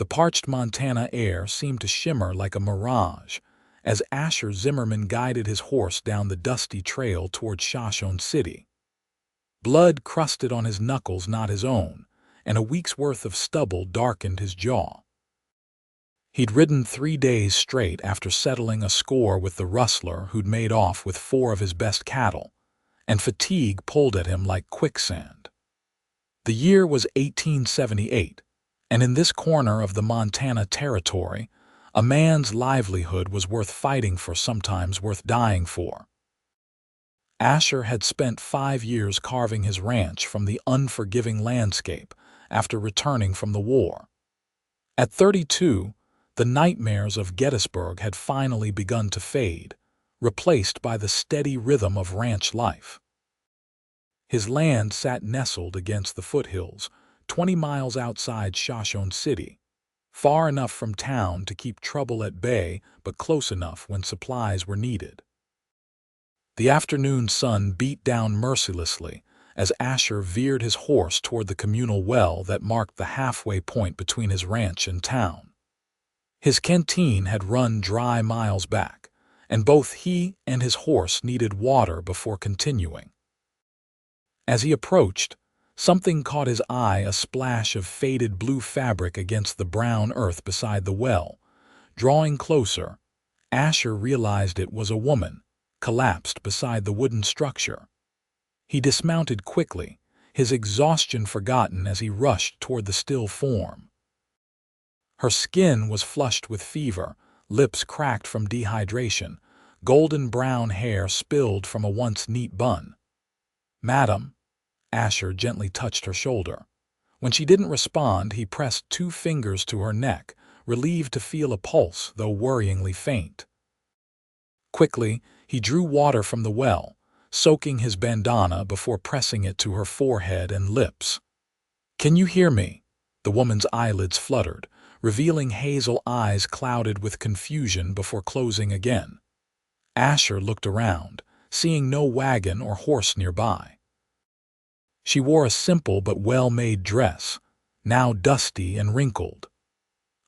The parched Montana air seemed to shimmer like a mirage as Asher Zimmerman guided his horse down the dusty trail toward Shoshone City. Blood crusted on his knuckles, not his own, and a week's worth of stubble darkened his jaw. He'd ridden 3 days straight after settling a score with the rustler who'd made off with 4 of his best cattle, and fatigue pulled at him like quicksand. The year was 1878, and in this corner of the Montana Territory, a man's livelihood was worth fighting for, sometimes worth dying for. Asher had spent 5 years carving his ranch from the unforgiving landscape after returning from the war. At 32, the nightmares of Gettysburg had finally begun to fade, replaced by the steady rhythm of ranch life. His land sat nestled against the foothills, 20 miles outside Shoshone City, far enough from town to keep trouble at bay, but close enough when supplies were needed. The afternoon sun beat down mercilessly as Asher veered his horse toward the communal well that marked the halfway point between his ranch and town. His canteen had run dry miles back, and both he and his horse needed water before continuing. As he approached, something caught his eye, a splash of faded blue fabric against the brown earth beside the well. Drawing closer, Asher realized it was a woman, collapsed beside the wooden structure. He dismounted quickly, his exhaustion forgotten as he rushed toward the still form. Her skin was flushed with fever, lips cracked from dehydration, golden brown hair spilled from a once neat bun. "Madam," Asher gently touched her shoulder. When she didn't respond, he pressed 2 fingers to her neck, relieved to feel a pulse, though worryingly faint. Quickly, he drew water from the well, soaking his bandana before pressing it to her forehead and lips. "Can you hear me?" The woman's eyelids fluttered, revealing hazel eyes clouded with confusion before closing again. Asher looked around, seeing no wagon or horse nearby. She wore a simple but well-made dress, now dusty and wrinkled.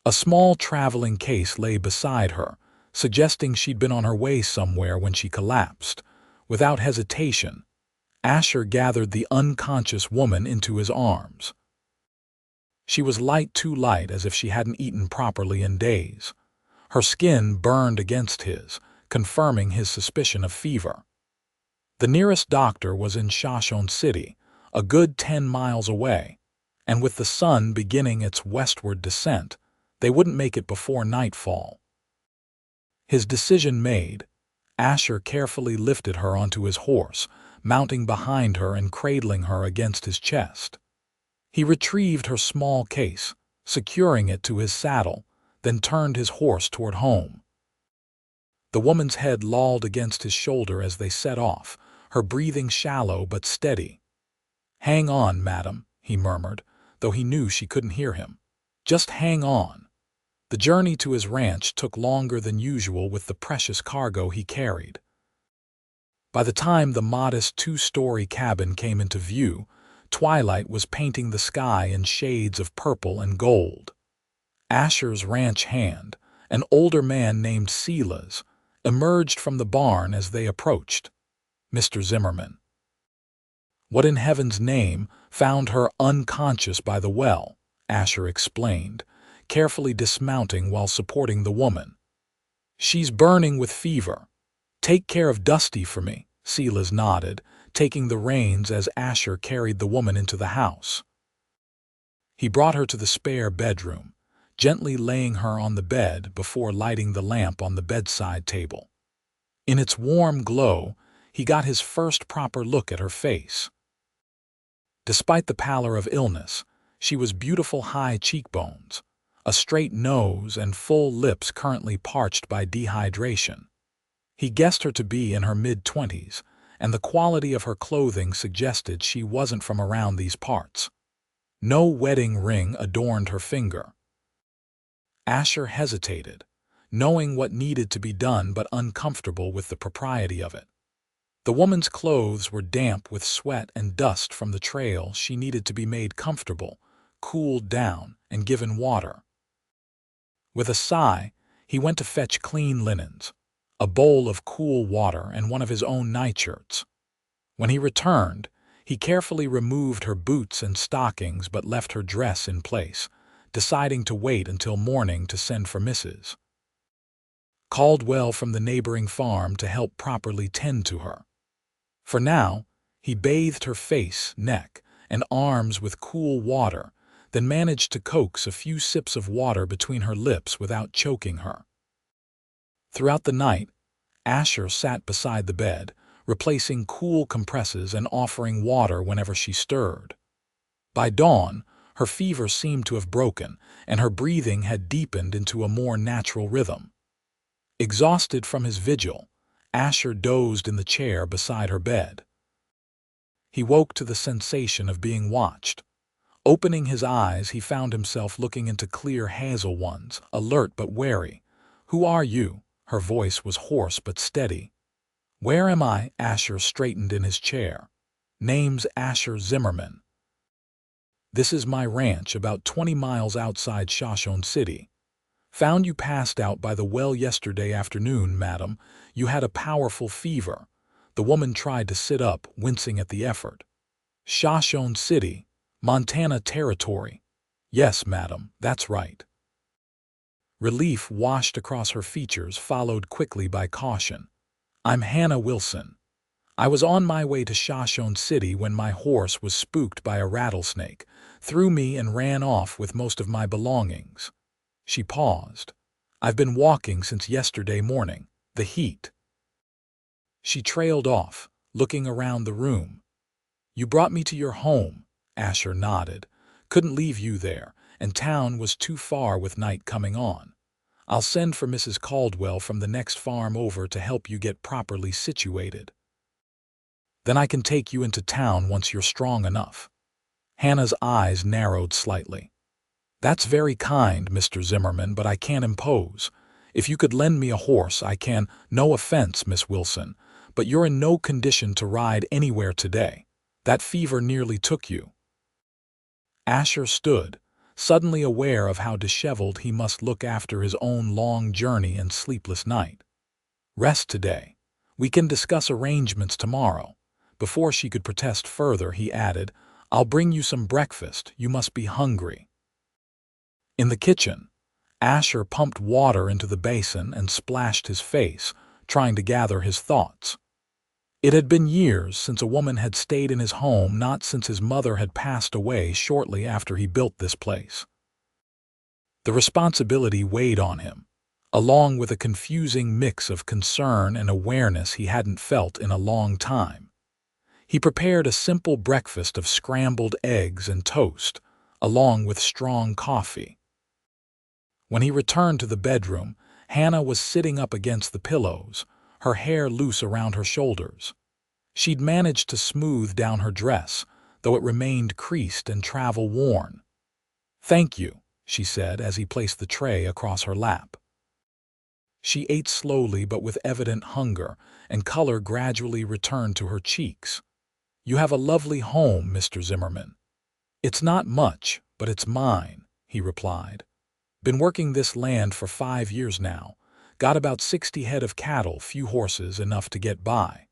A small traveling case lay beside her, suggesting she'd been on her way somewhere when she collapsed. Without hesitation, Asher gathered the unconscious woman into his arms. She was light, too light, as if she hadn't eaten properly in days. Her skin burned against his, confirming his suspicion of fever. The nearest doctor was in Shoshone City, a good 10 miles away, and with the sun beginning its westward descent, they wouldn't make it before nightfall. His decision made, Asher carefully lifted her onto his horse, mounting behind her and cradling her against his chest. He retrieved her small case, securing it to his saddle, then turned his horse toward home. The woman's head lolled against his shoulder as they set off, her breathing shallow but steady. "Hang on, madam," he murmured, though he knew she couldn't hear him. "Just hang on." The journey to his ranch took longer than usual with the precious cargo he carried. By the time the modest 2-story cabin came into view, twilight was painting the sky in shades of purple and gold. Asher's ranch hand, an older man named Silas, emerged from the barn as they approached. "Mr. Zimmerman." "What in heaven's name found her unconscious by the well?" Asher explained, carefully dismounting while supporting the woman. "She's burning with fever. Take care of Dusty for me," Silas nodded, taking the reins as Asher carried the woman into the house. He brought her to the spare bedroom, gently laying her on the bed before lighting the lamp on the bedside table. In its warm glow, he got his first proper look at her face. Despite the pallor of illness, she was beautiful, high cheekbones, a straight nose, and full lips currently parched by dehydration. He guessed her to be in her mid-20s, and the quality of her clothing suggested she wasn't from around these parts. No wedding ring adorned her finger. Asher hesitated, knowing what needed to be done but uncomfortable with the propriety of it. The woman's clothes were damp with sweat and dust from the trail. She needed to be made comfortable, cooled down, and given water. With a sigh, he went to fetch clean linens, a bowl of cool water, and one of his own nightshirts. When he returned, he carefully removed her boots and stockings but left her dress in place, deciding to wait until morning to send for Mrs. Caldwell from the neighboring farm to help properly tend to her. For now, he bathed her face, neck, and arms with cool water, then managed to coax a few sips of water between her lips without choking her. Throughout the night, Asher sat beside the bed, replacing cool compresses and offering water whenever she stirred. By dawn, her fever seemed to have broken, and her breathing had deepened into a more natural rhythm. Exhausted from his vigil, Asher dozed in the chair beside her bed. He woke to the sensation of being watched. Opening his eyes, he found himself looking into clear hazel ones, alert but wary. "Who are you?" Her voice was hoarse but steady. "Where am I?" Asher straightened in his chair. "Name's Asher Zimmerman. This is my ranch about 20 miles outside Shoshone City. Found you passed out by the well yesterday afternoon, madam. You had a powerful fever." The woman tried to sit up, wincing at the effort. "Shoshone City, Montana Territory." "Yes, madam, that's right." Relief washed across her features, followed quickly by caution. "I'm Hannah Wilson. I was on my way to Shoshone City when my horse was spooked by a rattlesnake, threw me and ran off with most of my belongings." She paused. "I've been walking since yesterday morning. The heat." She trailed off, looking around the room. "You brought me to your home," Asher nodded. "Couldn't leave you there, and town was too far with night coming on. I'll send for Mrs. Caldwell from the next farm over to help you get properly situated. Then I can take you into town once you're strong enough." Hannah's eyes narrowed slightly. "That's very kind, Mr. Zimmerman, but I can't impose. If you could lend me a horse, I can. No offense, Miss Wilson, but you're in no condition to ride anywhere today. That fever nearly took you." Asher stood, suddenly aware of how disheveled he must look after his own long journey and sleepless night. "Rest today. We can discuss arrangements tomorrow." Before she could protest further, he added, "I'll bring you some breakfast. You must be hungry." In the kitchen, Asher pumped water into the basin and splashed his face, trying to gather his thoughts. It had been years since a woman had stayed in his home, not since his mother had passed away shortly after he built this place. The responsibility weighed on him, along with a confusing mix of concern and awareness he hadn't felt in a long time. He prepared a simple breakfast of scrambled eggs and toast, along with strong coffee. When he returned to the bedroom, Hannah was sitting up against the pillows, her hair loose around her shoulders. She'd managed to smooth down her dress, though it remained creased and travel-worn. "Thank you," she said as he placed the tray across her lap. She ate slowly but with evident hunger, and color gradually returned to her cheeks. "You have a lovely home, Mr. Zimmerman." "It's not much, but it's mine," he replied. "Been working this land for 5 years now. Got about 60 head of cattle, few horses, enough to get by."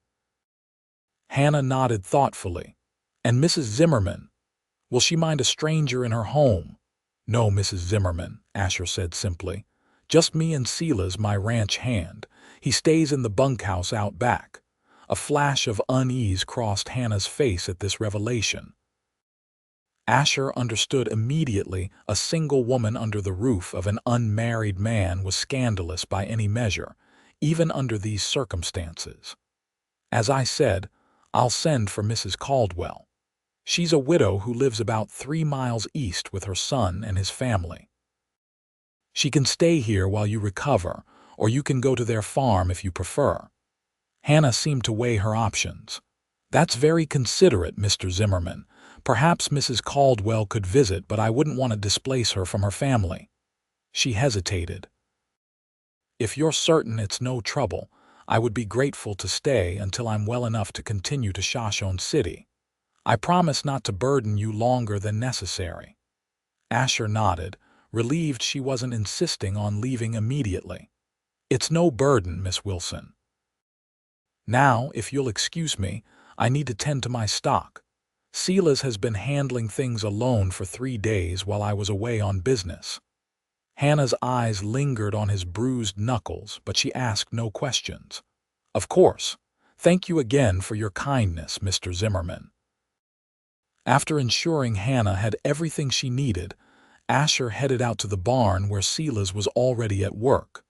Hannah nodded thoughtfully. "And Mrs. Zimmerman? Will she mind a stranger in her home?" "No, Mrs. Zimmerman," Asher said simply. "Just me and Sila's my ranch hand. He stays in the bunkhouse out back." A flash of unease crossed Hannah's face at this revelation. Asher understood immediately. A single woman under the roof of an unmarried man was scandalous by any measure, even under these circumstances. "As I said, I'll send for Mrs. Caldwell. She's a widow who lives about 3 miles east with her son and his family. She can stay here while you recover, or you can go to their farm if you prefer." Hannah seemed to weigh her options. "That's very considerate, Mr. Zimmerman. Perhaps Mrs. Caldwell could visit, but I wouldn't want to displace her from her family." She hesitated. "If you're certain it's no trouble, I would be grateful to stay until I'm well enough to continue to Shoshone City. I promise not to burden you longer than necessary." Asher nodded, relieved she wasn't insisting on leaving immediately. "It's no burden, Miss Wilson. Now, if you'll excuse me, I need to tend to my stock. Silas has been handling things alone for 3 days while I was away on business." Hannah's eyes lingered on his bruised knuckles, but she asked no questions. "Of course. Thank you again for your kindness, Mr. Zimmerman." After ensuring Hannah had everything she needed, Asher headed out to the barn where Silas was already at work.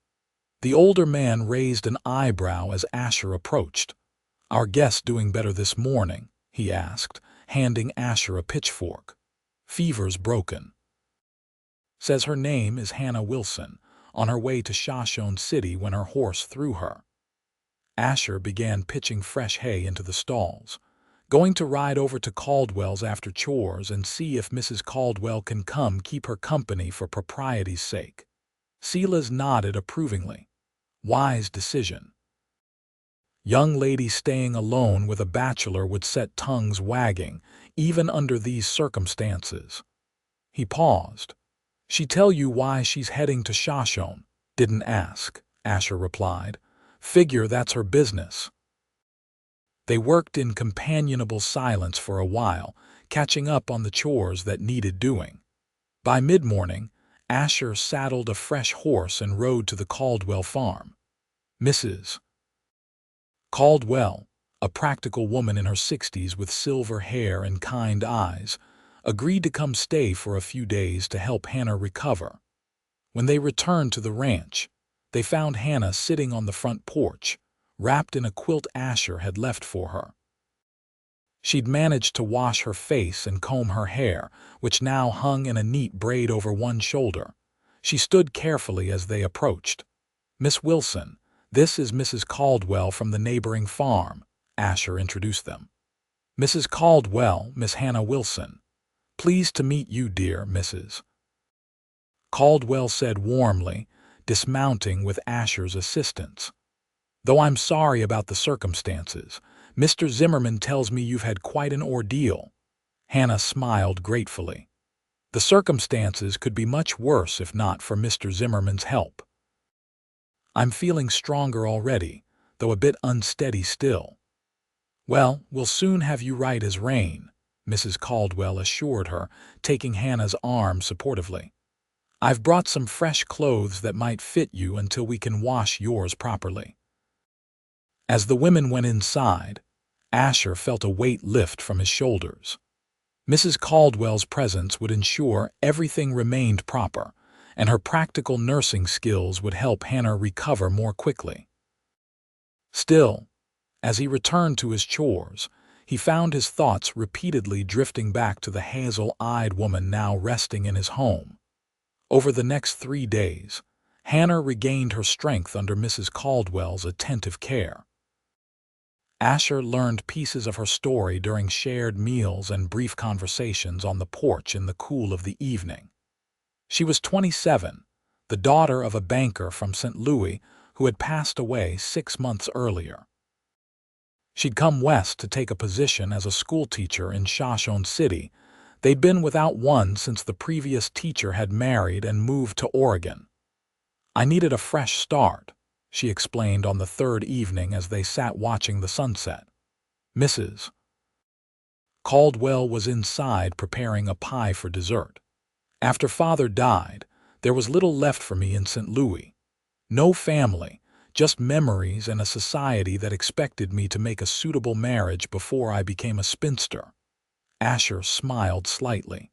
The older man raised an eyebrow as Asher approached. "Our guest doing better this morning?" he asked, handing Asher a pitchfork. "Fever's broken. Says her name is Hannah Wilson, on her way to Shoshone City when her horse threw her." Asher began pitching fresh hay into the stalls. "Going to ride over to Caldwell's after chores and see if Mrs. Caldwell can come keep her company for propriety's sake." Silas nodded approvingly. "Wise decision. Young lady staying alone with a bachelor would set tongues wagging, even under these circumstances." He paused. "She tell you why she's heading to Shoshone?" "Didn't ask," Asher replied. "Figure that's her business." They worked in companionable silence for a while, catching up on the chores that needed doing. By mid-morning, Asher saddled a fresh horse and rode to the Caldwell farm. Mrs. Caldwell, a practical woman in her 60s with silver hair and kind eyes, agreed to come stay for a few days to help Hannah recover. When they returned to the ranch, they found Hannah sitting on the front porch, wrapped in a quilt Asher had left for her. She'd managed to wash her face and comb her hair, which now hung in a neat braid over one shoulder. She stood carefully as they approached. "Miss Wilson, this is Mrs. Caldwell from the neighboring farm," Asher introduced them. "Mrs. Caldwell, Miss Hannah Wilson. Pleased to meet you, dear Mrs." Caldwell said warmly, dismounting with Asher's assistance. "Though I'm sorry about the circumstances, Mr. Zimmerman tells me you've had quite an ordeal." Hannah smiled gratefully. "The circumstances could be much worse if not for Mr. Zimmerman's help. I'm feeling stronger already, though a bit unsteady still." "Well, we'll soon have you right as rain," Mrs. Caldwell assured her, taking Hannah's arm supportively. "I've brought some fresh clothes that might fit you until we can wash yours properly." As the women went inside, Asher felt a weight lift from his shoulders. Mrs. Caldwell's presence would ensure everything remained proper, and her practical nursing skills would help Hannah recover more quickly. Still, as he returned to his chores, he found his thoughts repeatedly drifting back to the hazel-eyed woman now resting in his home. Over the next 3 days, Hannah regained her strength under Mrs. Caldwell's attentive care. Asher learned pieces of her story during shared meals and brief conversations on the porch in the cool of the evening. She was 27, the daughter of a banker from St. Louis who had passed away 6 months earlier. She'd come west to take a position as a schoolteacher in Shoshone City. They'd been without one since the previous teacher had married and moved to Oregon. "I needed a fresh start," she explained on the 3rd evening as they sat watching the sunset. Mrs. Caldwell was inside preparing a pie for dessert. "After Father died, there was little left for me in St. Louis. No family, just memories and a society that expected me to make a suitable marriage before I became a spinster." Asher smiled slightly.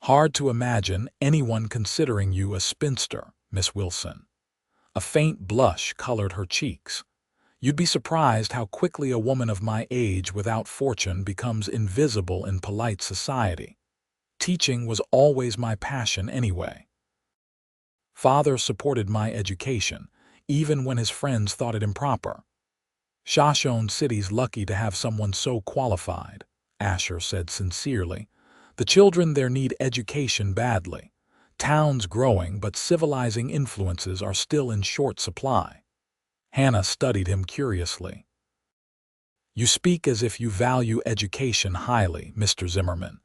"Hard to imagine anyone considering you a spinster, Miss Wilson." A faint blush colored her cheeks. "You'd be surprised how quickly a woman of my age without fortune becomes invisible in polite society. Teaching was always my passion anyway. Father supported my education, even when his friends thought it improper. Shoshone City's lucky to have someone so qualified," Asher said sincerely. "The children there need education badly. Town's growing, but civilizing influences are still in short supply." Hannah studied him curiously. "You speak as if you value education highly, Mr. Zimmerman.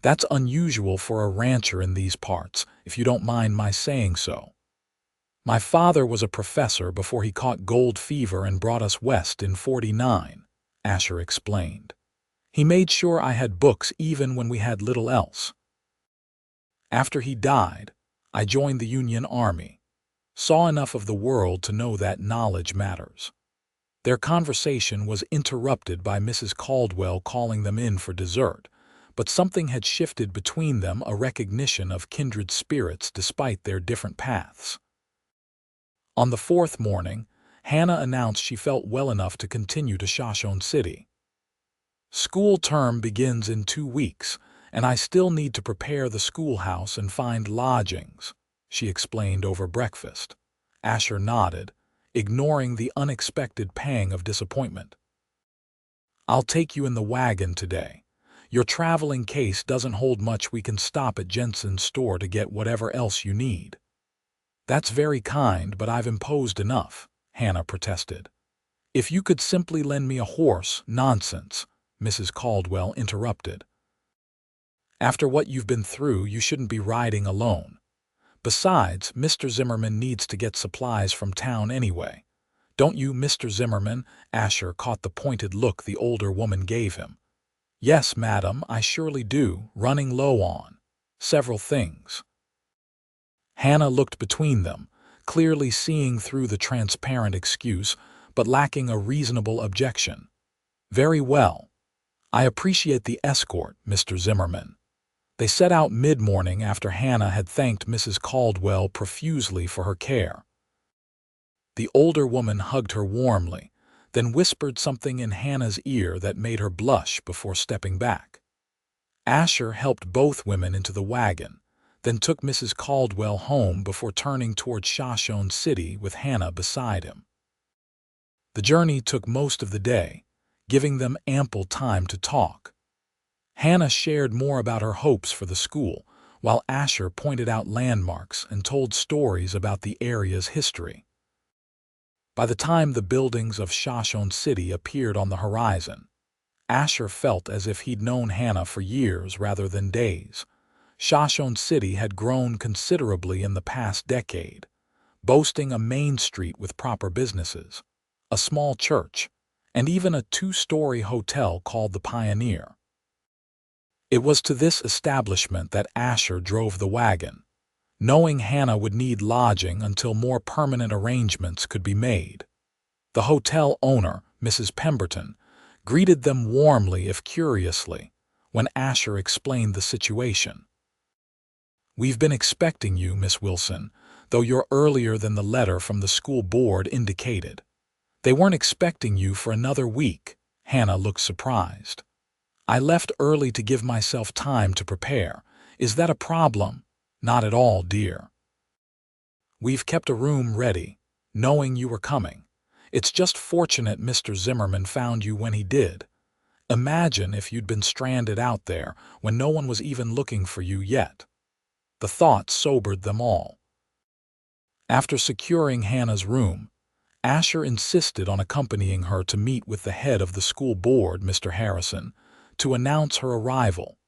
That's unusual for a rancher in these parts, if you don't mind my saying so. My father was a professor before he caught gold fever and brought us west in '49, Asher explained. He made sure I had books even when we had little else. After he died, I joined the Union Army, saw enough of the world to know that knowledge matters. Their conversation was interrupted by Mrs. Caldwell calling them in for dessert, but something had shifted between them, a recognition of kindred spirits despite their different paths. On the fourth morning, Hannah announced she felt well enough to continue to Shoshone City. School term begins in 2 weeks, and I still need to prepare the schoolhouse and find lodgings, she explained over breakfast. Asher nodded, ignoring the unexpected pang of disappointment. I'll take you in the wagon today. Your traveling case doesn't hold much. We can stop at Jensen's store to get whatever else you need. That's very kind, but I've imposed enough, Hannah protested. If you could simply lend me a horse. Nonsense, Mrs. Caldwell interrupted. After what you've been through, you shouldn't be riding alone. Besides, Mr. Zimmerman needs to get supplies from town anyway. Don't you, Mr. Zimmerman? Asher caught the pointed look the older woman gave him. Yes, madam, I surely do, running low on several things. Hannah looked between them, clearly seeing through the transparent excuse, but lacking a reasonable objection. Very well. I appreciate the escort, Mr. Zimmerman. They set out mid-morning after Hannah had thanked Mrs. Caldwell profusely for her care. The older woman hugged her warmly, then whispered something in Hannah's ear that made her blush before stepping back. Asher helped both women into the wagon, then took Mrs. Caldwell home before turning toward Shoshone City with Hannah beside him. The journey took most of the day, giving them ample time to talk. Hannah shared more about her hopes for the school, while Asher pointed out landmarks and told stories about the area's history. By the time the buildings of Shoshone City appeared on the horizon, Asher felt as if he'd known Hannah for years rather than days. Shoshone City had grown considerably in the past decade, boasting a main street with proper businesses, a small church, and even a 2-story hotel called the Pioneer. It was to this establishment that Asher drove the wagon, knowing Hannah would need lodging until more permanent arrangements could be made. The hotel owner, Mrs. Pemberton, greeted them warmly if curiously when Asher explained the situation. We've been expecting you, Miss Wilson, though you're earlier than the letter from the school board indicated. They weren't expecting you for another week. Hannah looked surprised. I left early to give myself time to prepare. Is that a problem? Not at all, dear. We've kept a room ready, knowing you were coming. It's just fortunate Mr. Zimmerman found you when he did. Imagine if you'd been stranded out there when no one was even looking for you yet. The thought sobered them all. After securing Hannah's room, Asher insisted on accompanying her to meet with the head of the school board, Mr. Harrison, to announce her arrival.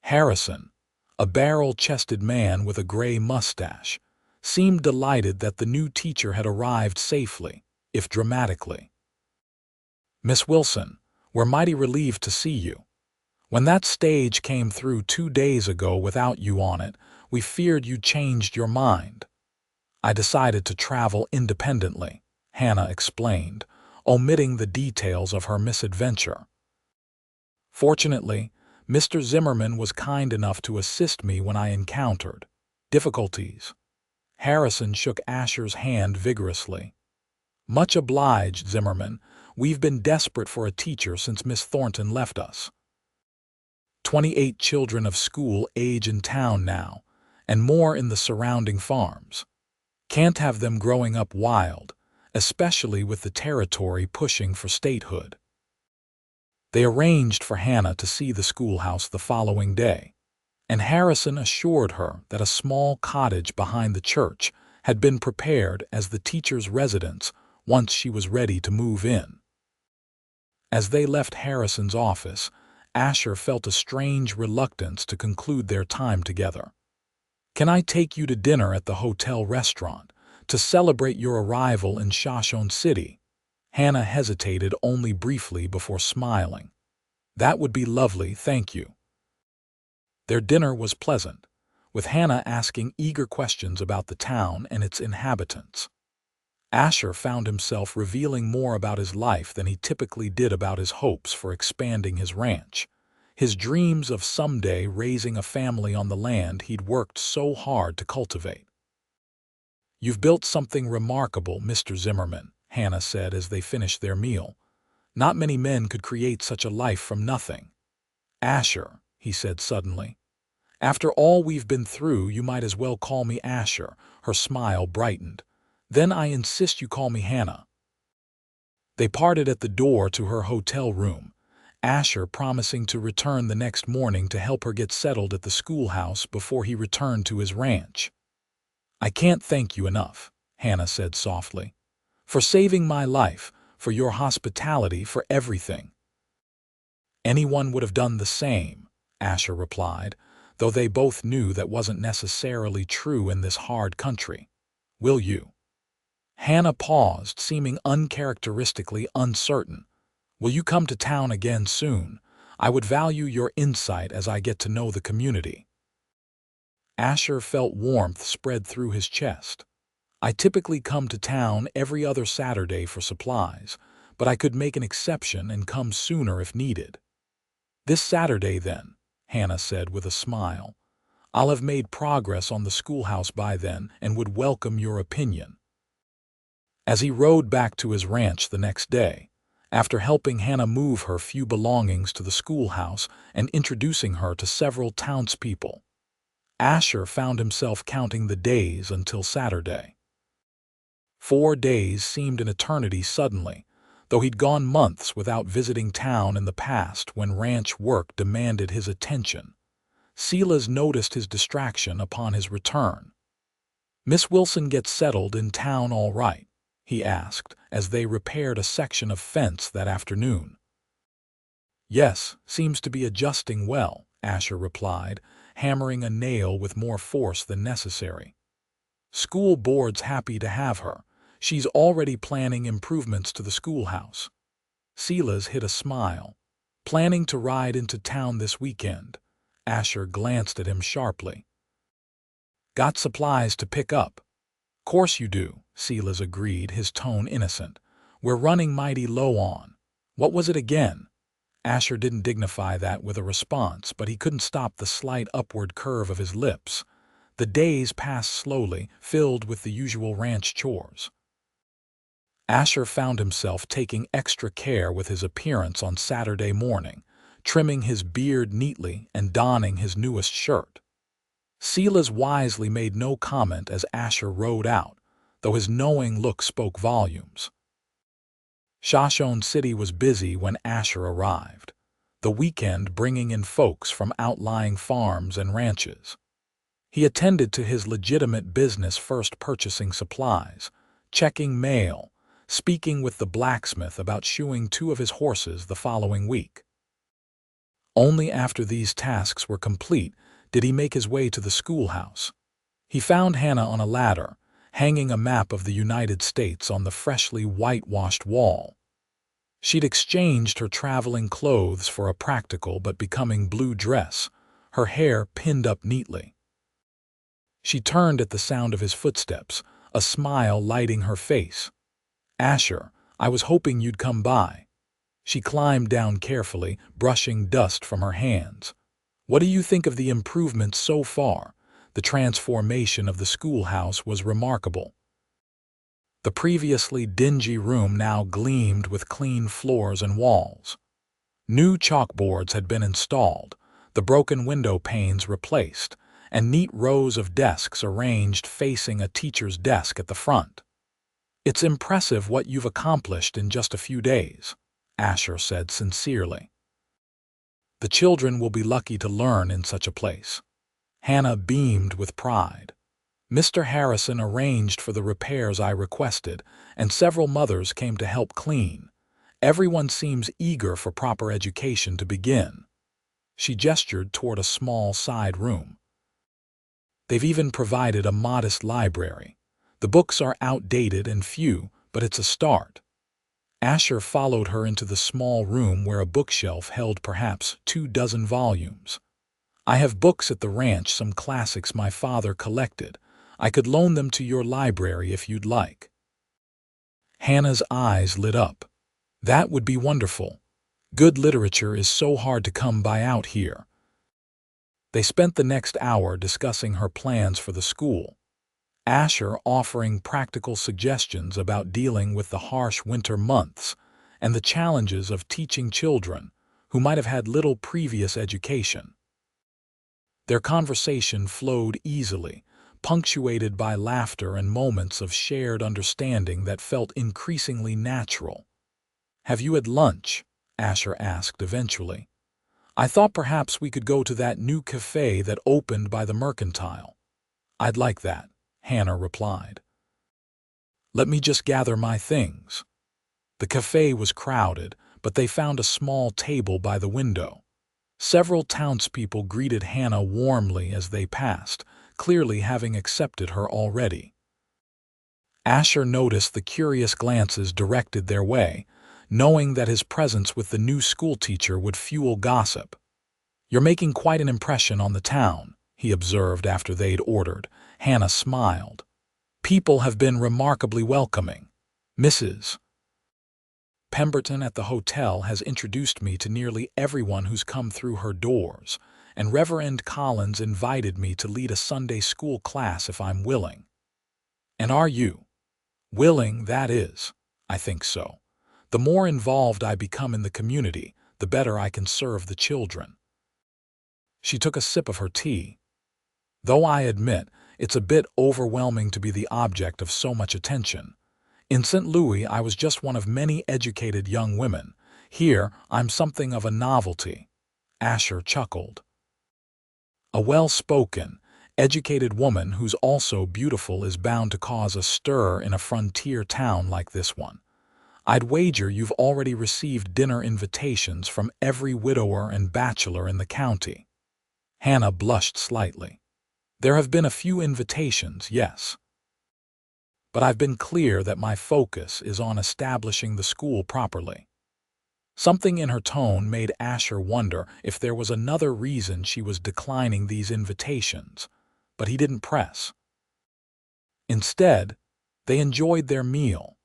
Harrison, a barrel-chested man with a gray mustache, seemed delighted that the new teacher had arrived safely, if dramatically. Miss Wilson, we're mighty relieved to see you. When that stage came through 2 days ago without you on it, we feared you'd changed your mind. I decided to travel independently, Hannah explained, omitting the details of her misadventure. Fortunately, Mr. Zimmerman was kind enough to assist me when I encountered difficulties. Harrison shook Asher's hand vigorously. Much obliged, Zimmerman. We've been desperate for a teacher since Miss Thornton left us. 28 children of school age in town now, and more in the surrounding farms. Can't have them growing up wild, especially with the territory pushing for statehood. They arranged for Hannah to see the schoolhouse the following day, and Harrison assured her that a small cottage behind the church had been prepared as the teacher's residence once she was ready to move in. As they left Harrison's office, Asher felt a strange reluctance to conclude their time together. "Can I take you to dinner at the hotel restaurant to celebrate your arrival in Shoshone City?" Hannah hesitated only briefly before smiling. "That would be lovely, thank you." Their dinner was pleasant, with Hannah asking eager questions about the town and its inhabitants. Asher found himself revealing more about his life than he typically did about his hopes for expanding his ranch, his dreams of someday raising a family on the land he'd worked so hard to cultivate. "You've built something remarkable, Mr. Zimmerman," Hannah said as they finished their meal. "Not many men could create such a life from nothing." "Asher," he said suddenly. "After all we've been through, you might as well call me Asher." Her smile brightened. "Then I insist you call me Hannah." They parted at the door to her hotel room, Asher promising to return the next morning to help her get settled at the schoolhouse before he returned to his ranch. "I can't thank you enough," Hannah said softly, "for saving my life, for your hospitality, for everything." "Anyone would have done the same," Asher replied, though they both knew that wasn't necessarily true in this hard country. "Will you?" Hannah paused, seeming uncharacteristically uncertain. "Will you come to town again soon? I would value your insight as I get to know the community." Asher felt warmth spread through his chest. "I typically come to town every other Saturday for supplies, but I could make an exception and come sooner if needed." "This Saturday, then," Hannah said with a smile. "I'll have made progress on the schoolhouse by then and would welcome your opinion." As he rode back to his ranch the next day, after helping Hannah move her few belongings to the schoolhouse and introducing her to several townspeople, Asher found himself counting the days until Saturday. 4 days seemed an eternity suddenly, though he'd gone months without visiting town in the past when ranch work demanded his attention. Silas noticed his distraction upon his return. "Miss Wilson gets settled in town all right?" he asked as they repaired a section of fence that afternoon. "Yes, seems to be adjusting well," Asher replied, hammering a nail with more force than necessary. "School board's happy to have her. She's already planning improvements to the schoolhouse." Silas hid a smile. "Planning to ride into town this weekend?" Asher glanced at him sharply. "Got supplies to pick up?" "Course you do," Silas agreed, his tone innocent. "We're running mighty low on—" "What was it again?" Asher didn't dignify that with a response, but he couldn't stop the slight upward curve of his lips. The days passed slowly, filled with the usual ranch chores. Asher found himself taking extra care with his appearance on Saturday morning, trimming his beard neatly and donning his newest shirt. Silas wisely made no comment as Asher rode out, though his knowing look spoke volumes. Shoshone City was busy when Asher arrived, the weekend bringing in folks from outlying farms and ranches. He attended to his legitimate business, first purchasing supplies, checking mail, speaking with the blacksmith about shoeing 2 of his horses the following week. Only after these tasks were complete did he make his way to the schoolhouse. He found Hannah on a ladder, hanging a map of the United States on the freshly whitewashed wall. She'd exchanged her traveling clothes for a practical but becoming blue dress, her hair pinned up neatly. She turned at the sound of his footsteps, a smile lighting her face. "Asher, I was hoping you'd come by." She climbed down carefully, brushing dust from her hands. "What do you think of the improvements so far?" The transformation of the schoolhouse was remarkable. The previously dingy room now gleamed with clean floors and walls. New chalkboards had been installed, the broken window panes replaced, and neat rows of desks arranged facing a teacher's desk at the front. "It's impressive what you've accomplished in just a few days," Asher said sincerely. "The children will be lucky to learn in such a place." Hannah beamed with pride. "Mr. Harrison arranged for the repairs I requested, and several mothers came to help clean. Everyone seems eager for proper education to begin." She gestured toward a small side room. They've even provided a modest library. The books are outdated and few, but it's a start. Asher followed her into the small room where a bookshelf held perhaps 24 volumes. I have books at the ranch, some classics my father collected. I could loan them to your library if you'd like. Hannah's eyes lit up. That would be wonderful. Good literature is so hard to come by out here. They spent the next hour discussing her plans for the school, Asher offering practical suggestions about dealing with the harsh winter months and the challenges of teaching children who might have had little previous education. Their conversation flowed easily, punctuated by laughter and moments of shared understanding that felt increasingly natural. "Have you had lunch?" Asher asked eventually. "I thought perhaps we could go to that new cafe that opened by the Mercantile." "I'd like that," Hannah replied. "Let me just gather my things." The cafe was crowded, but they found a small table by the window. Several townspeople greeted Hannah warmly as they passed, clearly having accepted her already. Asher noticed the curious glances directed their way, knowing that his presence with the new schoolteacher would fuel gossip. "You're making quite an impression on the town," he observed after they'd ordered. Hannah smiled. "People have been remarkably welcoming. Mrs. Pemberton at the hotel has introduced me to nearly everyone who's come through her doors, and Reverend Collins invited me to lead a Sunday school class if I'm willing." "And are you?" "Willing, that is. I think so. The more involved I become in the community, the better I can serve the children." She took a sip of her tea. "Though I admit, it's a bit overwhelming to be the object of so much attention. In St. Louis, I was just one of many educated young women. Here, I'm something of a novelty." Asher chuckled. "A well-spoken, educated woman who's also beautiful is bound to cause a stir in a frontier town like this one. I'd wager you've already received dinner invitations from every widower and bachelor in the county." Hannah blushed slightly. "There have been a few invitations, yes. But I've been clear that my focus is on establishing the school properly." Something in her tone made Asher wonder if there was another reason she was declining these invitations, but he didn't press. Instead, they enjoyed their meal,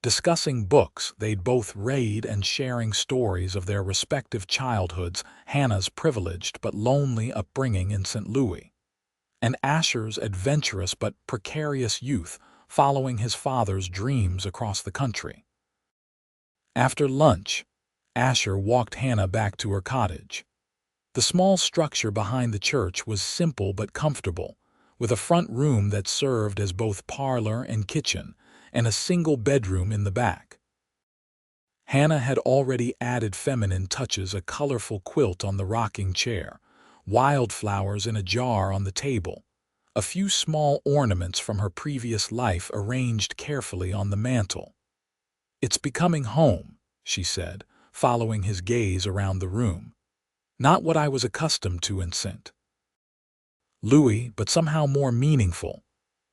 discussing books they'd both read and sharing stories of their respective childhoods, Hannah's privileged but lonely upbringing in St. Louis, and Asher's adventurous but precarious youth following his father's dreams across the country. After lunch, Asher walked Hannah back to her cottage. The small structure behind the church was simple but comfortable, with a front room that served as both parlor and kitchen, and a single bedroom in the back. Hannah had already added feminine touches, a colorful quilt on the rocking chair, wildflowers in a jar on the table, a few small ornaments from her previous life arranged carefully on the mantel. "It's becoming home," she said, following his gaze around the room. "Not what I was accustomed to in St. Louis, but somehow more meaningful."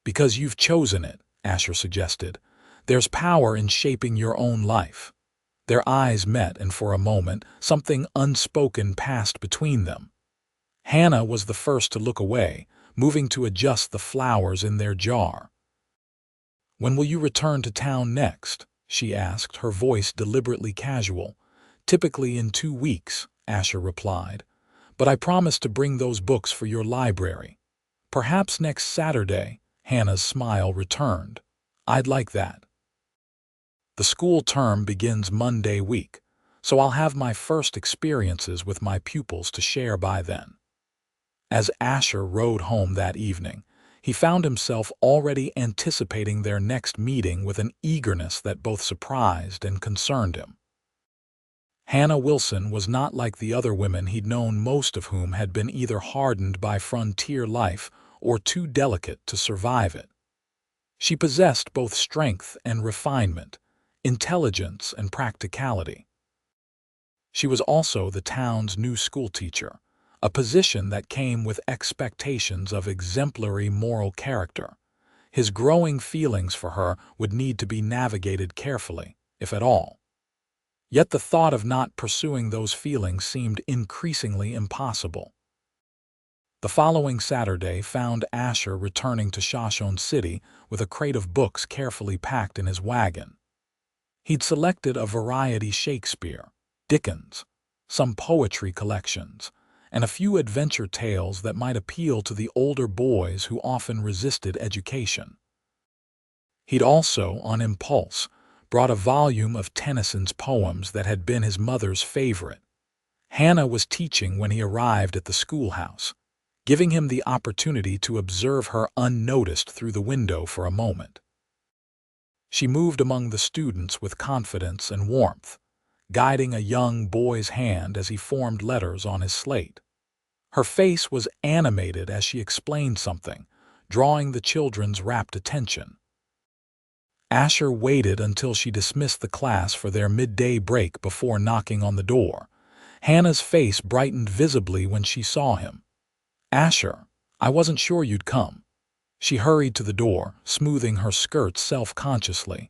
"Because you've chosen it," Asher suggested. "There's power in shaping your own life." Their eyes met, and for a moment, something unspoken passed between them. Hannah was the first to look away, moving to adjust the flowers in their jar. "When will you return to town next?" she asked, her voice deliberately casual. "Typically in 2 weeks," Asher replied. "But I promised to bring those books for your library." "Perhaps next Saturday," Hannah's smile returned. "I'd like that. The school term begins Monday week, so I'll have my first experiences with my pupils to share by then." As Asher rode home that evening, he found himself already anticipating their next meeting with an eagerness that both surprised and concerned him. Hannah Wilson was not like the other women he'd known, most of whom had been either hardened by frontier life or too delicate to survive it. She possessed both strength and refinement, intelligence and practicality. She was also the town's new schoolteacher, a position that came with expectations of exemplary moral character. His growing feelings for her would need to be navigated carefully, if at all. Yet the thought of not pursuing those feelings seemed increasingly impossible. The following Saturday found Asher returning to Shoshone City with a crate of books carefully packed in his wagon. He'd selected a variety Shakespeare, Dickens, some poetry collections, and a few adventure tales that might appeal to the older boys who often resisted education. He'd also, on impulse, brought a volume of Tennyson's poems that had been his mother's favorite. Hannah was teaching when he arrived at the schoolhouse, giving him the opportunity to observe her unnoticed through the window for a moment. She moved among the students with confidence and warmth, guiding a young boy's hand as he formed letters on his slate. Her face was animated as she explained something, drawing the children's rapt attention. Asher waited until she dismissed the class for their midday break before knocking on the door. Hannah's face brightened visibly when she saw him. "Asher, I wasn't sure you'd come." She hurried to the door, smoothing her skirt self-consciously.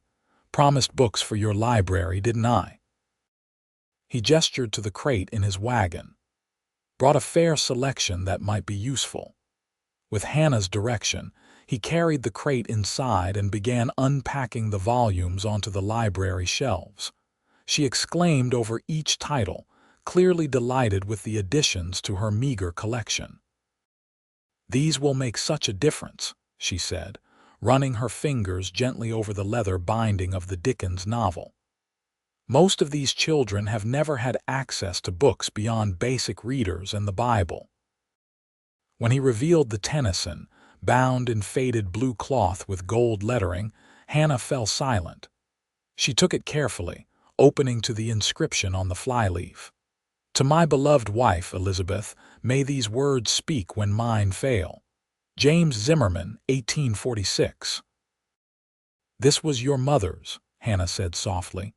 "Promised books for your library, didn't I?" He gestured to the crate in his wagon. "Brought a fair selection that might be useful." With Hannah's direction, he carried the crate inside and began unpacking the volumes onto the library shelves. She exclaimed over each title, clearly delighted with the additions to her meager collection. "These will make such a difference," she said, running her fingers gently over the leather binding of the Dickens novel. "Most of these children have never had access to books beyond basic readers and the Bible." When he revealed the Tennyson, bound in faded blue cloth with gold lettering, Hannah fell silent. She took it carefully, opening to the inscription on the flyleaf. "To my beloved wife, Elizabeth, may these words speak when mine fail." James Zimmerman, 1846. "This was your mother's," Hannah said softly.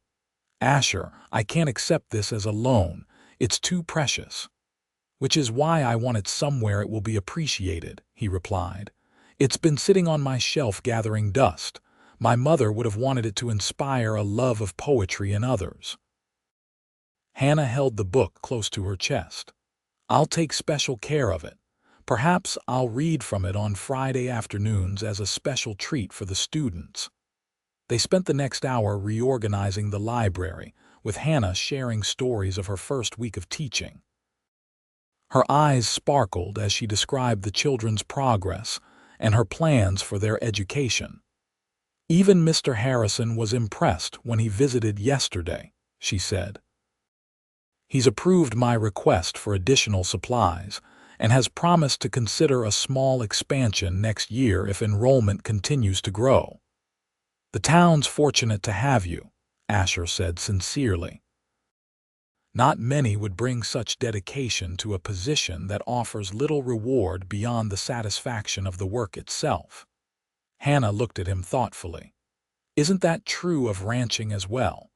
"Asher, I can't accept this as a loan. It's too precious." "Which is why I want it somewhere it will be appreciated," he replied. "It's been sitting on my shelf gathering dust. My mother would have wanted it to inspire a love of poetry in others." Hannah held the book close to her chest. "I'll take special care of it. Perhaps I'll read from it on Friday afternoons as a special treat for the students." They spent the next hour reorganizing the library, with Hannah sharing stories of her first week of teaching. Her eyes sparkled as she described the children's progress and her plans for their education. "Even Mr. Harrison was impressed when he visited yesterday," she said. "He's approved my request for additional supplies and has promised to consider a small expansion next year if enrollment continues to grow." "The town's fortunate to have you," Asher said sincerely. "Not many would bring such dedication to a position that offers little reward beyond the satisfaction of the work itself." Hannah looked at him thoughtfully. "Isn't that true of ranching as well?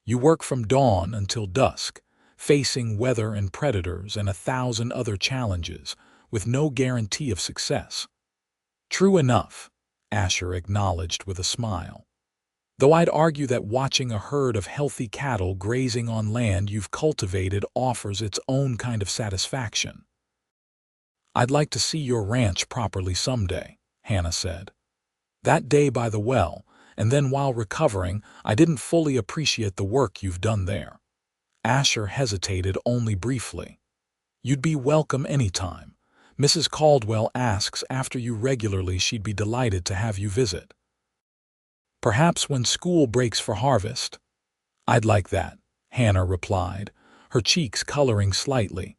You work from dawn until dusk, facing weather and predators and 1,000 other challenges, with no guarantee of success." "True enough," Asher acknowledged with a smile. "Though I'd argue that watching a herd of healthy cattle grazing on land you've cultivated offers its own kind of satisfaction." "I'd like to see your ranch properly someday," Hannah said. "That day by the well, and then while recovering, I didn't fully appreciate the work you've done there." Asher hesitated only briefly. "You'd be welcome anytime. Mrs. Caldwell asks after you regularly. She'd be delighted to have you visit." "Perhaps when school breaks for harvest." "I'd like that," Hannah replied, her cheeks coloring slightly.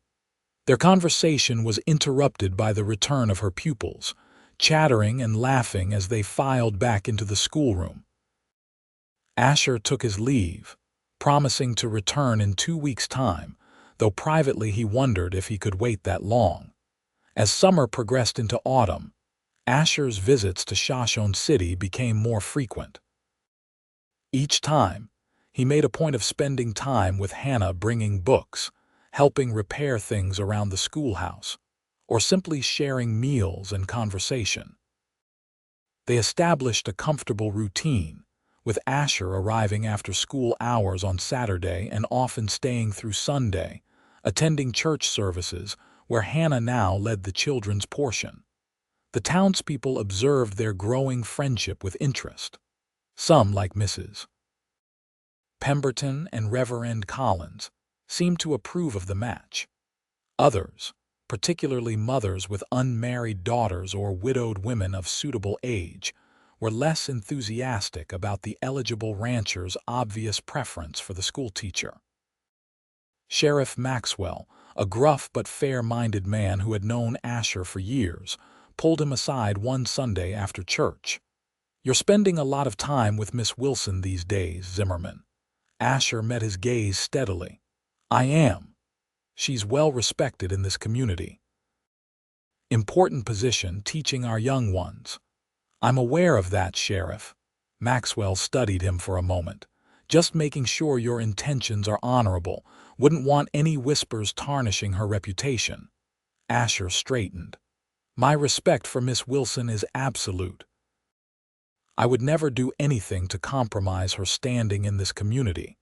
Their conversation was interrupted by the return of her pupils, chattering and laughing as they filed back into the schoolroom. Asher took his leave, promising to return in 2 weeks' time, though privately he wondered if he could wait that long. As summer progressed into autumn, Asher's visits to Shoshone City became more frequent. Each time, he made a point of spending time with Hannah bringing books, helping repair things around the schoolhouse, or simply sharing meals and conversation. They established a comfortable routine, with Asher arriving after school hours on Saturday and often staying through Sunday, attending church services where Hannah now led the children's portion. The townspeople observed their growing friendship with interest. Some, like Mrs. Pemberton and Reverend Collins, seemed to approve of the match. Others, particularly mothers with unmarried daughters or widowed women of suitable age, were less enthusiastic about the eligible rancher's obvious preference for the schoolteacher. Sheriff Maxwell, a gruff but fair-minded man who had known Asher for years, pulled him aside one Sunday after church. "You're spending a lot of time with Miss Wilson these days, Zimmerman." Asher met his gaze steadily. "I am. She's well respected in this community. Important position teaching our young ones." "I'm aware of that, Sheriff." Maxwell studied him for a moment. "Just making sure your intentions are honorable. Wouldn't want any whispers tarnishing her reputation." Asher straightened. "My respect for Miss Wilson is absolute. I would never do anything to compromise her standing in this community."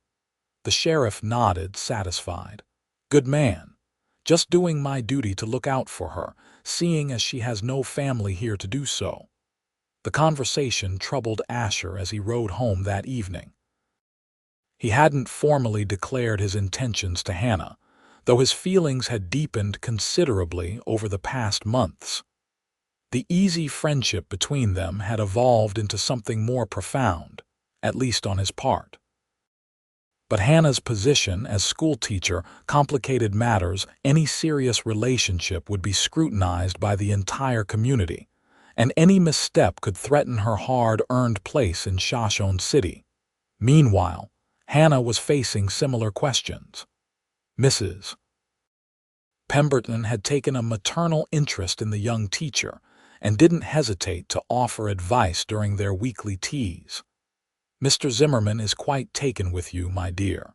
The sheriff nodded, satisfied. "Good man. Just doing my duty to look out for her, seeing as she has no family here to do so." The conversation troubled Asher as he rode home that evening. He hadn't formally declared his intentions to Hannah, though his feelings had deepened considerably over the past months. The easy friendship between them had evolved into something more profound, at least on his part. But Hannah's position as schoolteacher complicated matters. Any serious relationship would be scrutinized by the entire community, and any misstep could threaten her hard-earned place in Shoshone City. Meanwhile, Hannah was facing similar questions. Mrs. Pemberton had taken a maternal interest in the young teacher and didn't hesitate to offer advice during their weekly teas. "Mr. Zimmerman is quite taken with you, my dear,"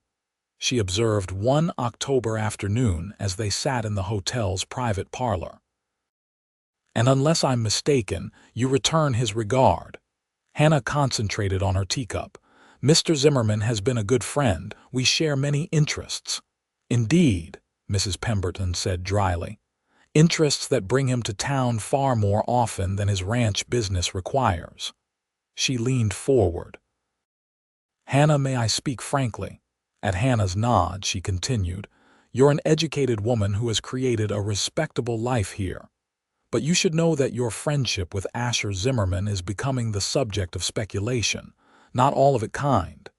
she observed one October afternoon as they sat in the hotel's private parlor. "And unless I'm mistaken, you return his regard." Hannah concentrated on her teacup. "Mr. Zimmerman has been a good friend. We share many interests." "Indeed," Mrs. Pemberton said dryly. "Interests that bring him to town far more often than his ranch business requires." She leaned forward. "Hannah, may I speak frankly?" At Hannah's nod, she continued, "You're an educated woman who has created a respectable life here. But you should know that your friendship with Asher Zimmerman is becoming the subject of speculation, not all of it kind."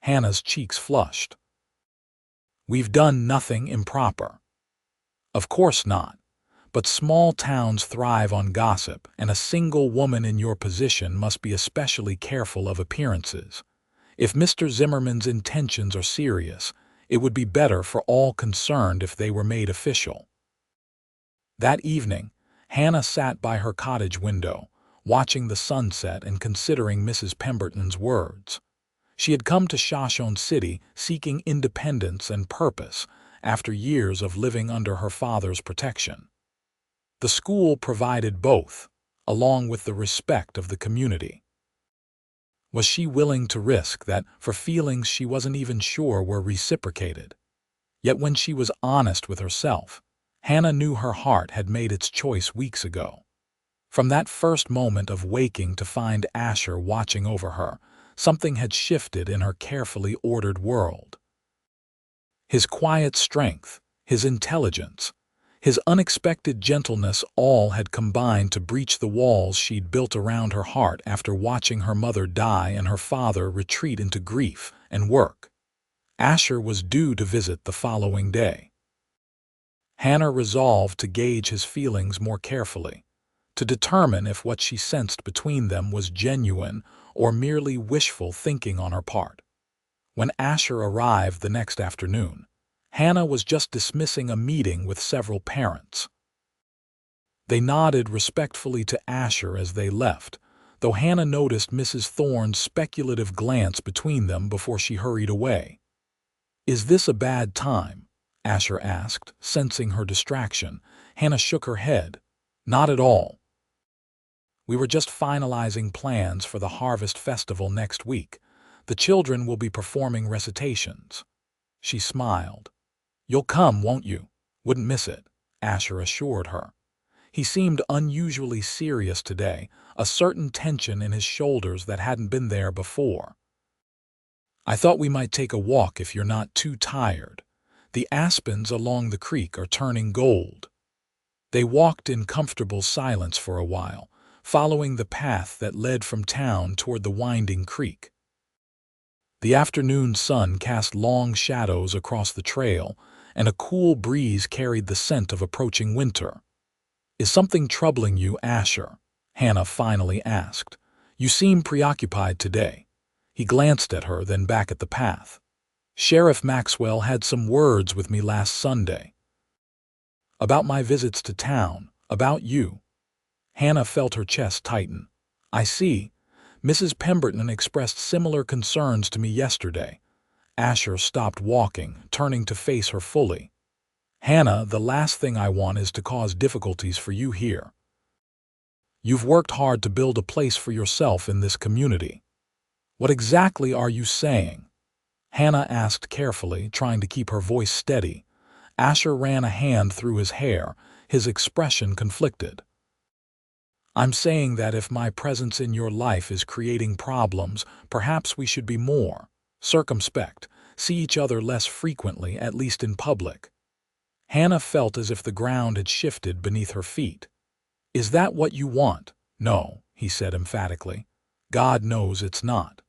Hannah's cheeks flushed. "We've done nothing improper." "Of course not. But small towns thrive on gossip, and a single woman in your position must be especially careful of appearances. If Mr. Zimmerman's intentions are serious, it would be better for all concerned if they were made official." That evening, Hannah sat by her cottage window, watching the sunset and considering Mrs. Pemberton's words. She had come to Shoshone City seeking independence and purpose after years of living under her father's protection. The school provided both, along with the respect of the community. Was she willing to risk that for feelings she wasn't even sure were reciprocated? Yet when she was honest with herself, Hannah knew her heart had made its choice weeks ago. From that first moment of waking to find Asher watching over her, something had shifted in her carefully ordered world. His quiet strength, his intelligence, his unexpected gentleness all had combined to breach the walls she'd built around her heart after watching her mother die and her father retreat into grief and work. Asher was due to visit the following day. Hannah resolved to gauge his feelings more carefully, to determine if what she sensed between them was genuine or merely wishful thinking on her part. When Asher arrived the next afternoon, Hannah was just dismissing a meeting with several parents. They nodded respectfully to Asher as they left, though Hannah noticed Mrs. Thorne's speculative glance between them before she hurried away. "Is this a bad time?" Asher asked, sensing her distraction. Hannah shook her head. Not at all. We were just finalizing plans for the Harvest Festival next week. The children will be performing recitations. She smiled. You'll come, won't you? Wouldn't miss it, Asher assured her. He seemed unusually serious today, a certain tension in his shoulders that hadn't been there before. I thought we might take a walk if you're not too tired. The aspens along the creek are turning gold. They walked in comfortable silence for a while, following the path that led from town toward the winding creek. The afternoon sun cast long shadows across the trail, and a cool breeze carried the scent of approaching winter. Is something troubling you, Asher? Hannah finally asked. You seem preoccupied today. He glanced at her, then back at the path. Sheriff Maxwell had some words with me last Sunday. About my visits to town, about you. Hannah felt her chest tighten. I see. Mrs. Pemberton expressed similar concerns to me yesterday. Asher stopped walking, turning to face her fully. Hannah, the last thing I want is to cause difficulties for you here. You've worked hard to build a place for yourself in this community. What exactly are you saying? Hannah asked carefully, trying to keep her voice steady. Asher ran a hand through his hair, his expression conflicted. I'm saying that if my presence in your life is creating problems, perhaps we should be more circumspect, see each other less frequently, at least in public. Hannah felt as if the ground had shifted beneath her feet. Is that what you want? No, he said emphatically. God knows it's not.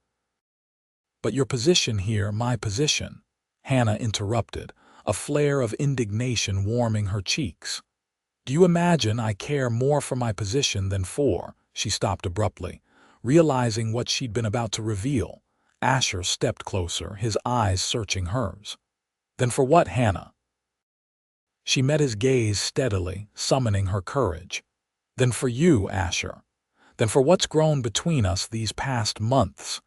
But your position here, my position, Hannah interrupted, a flare of indignation warming her cheeks. Do you imagine I care more for my position than for? She stopped abruptly, realizing what she'd been about to reveal. Asher stepped closer, his eyes searching hers. Then for what, Hannah? She met his gaze steadily, summoning her courage. Then for you, Asher. Then for what's grown between us these past months.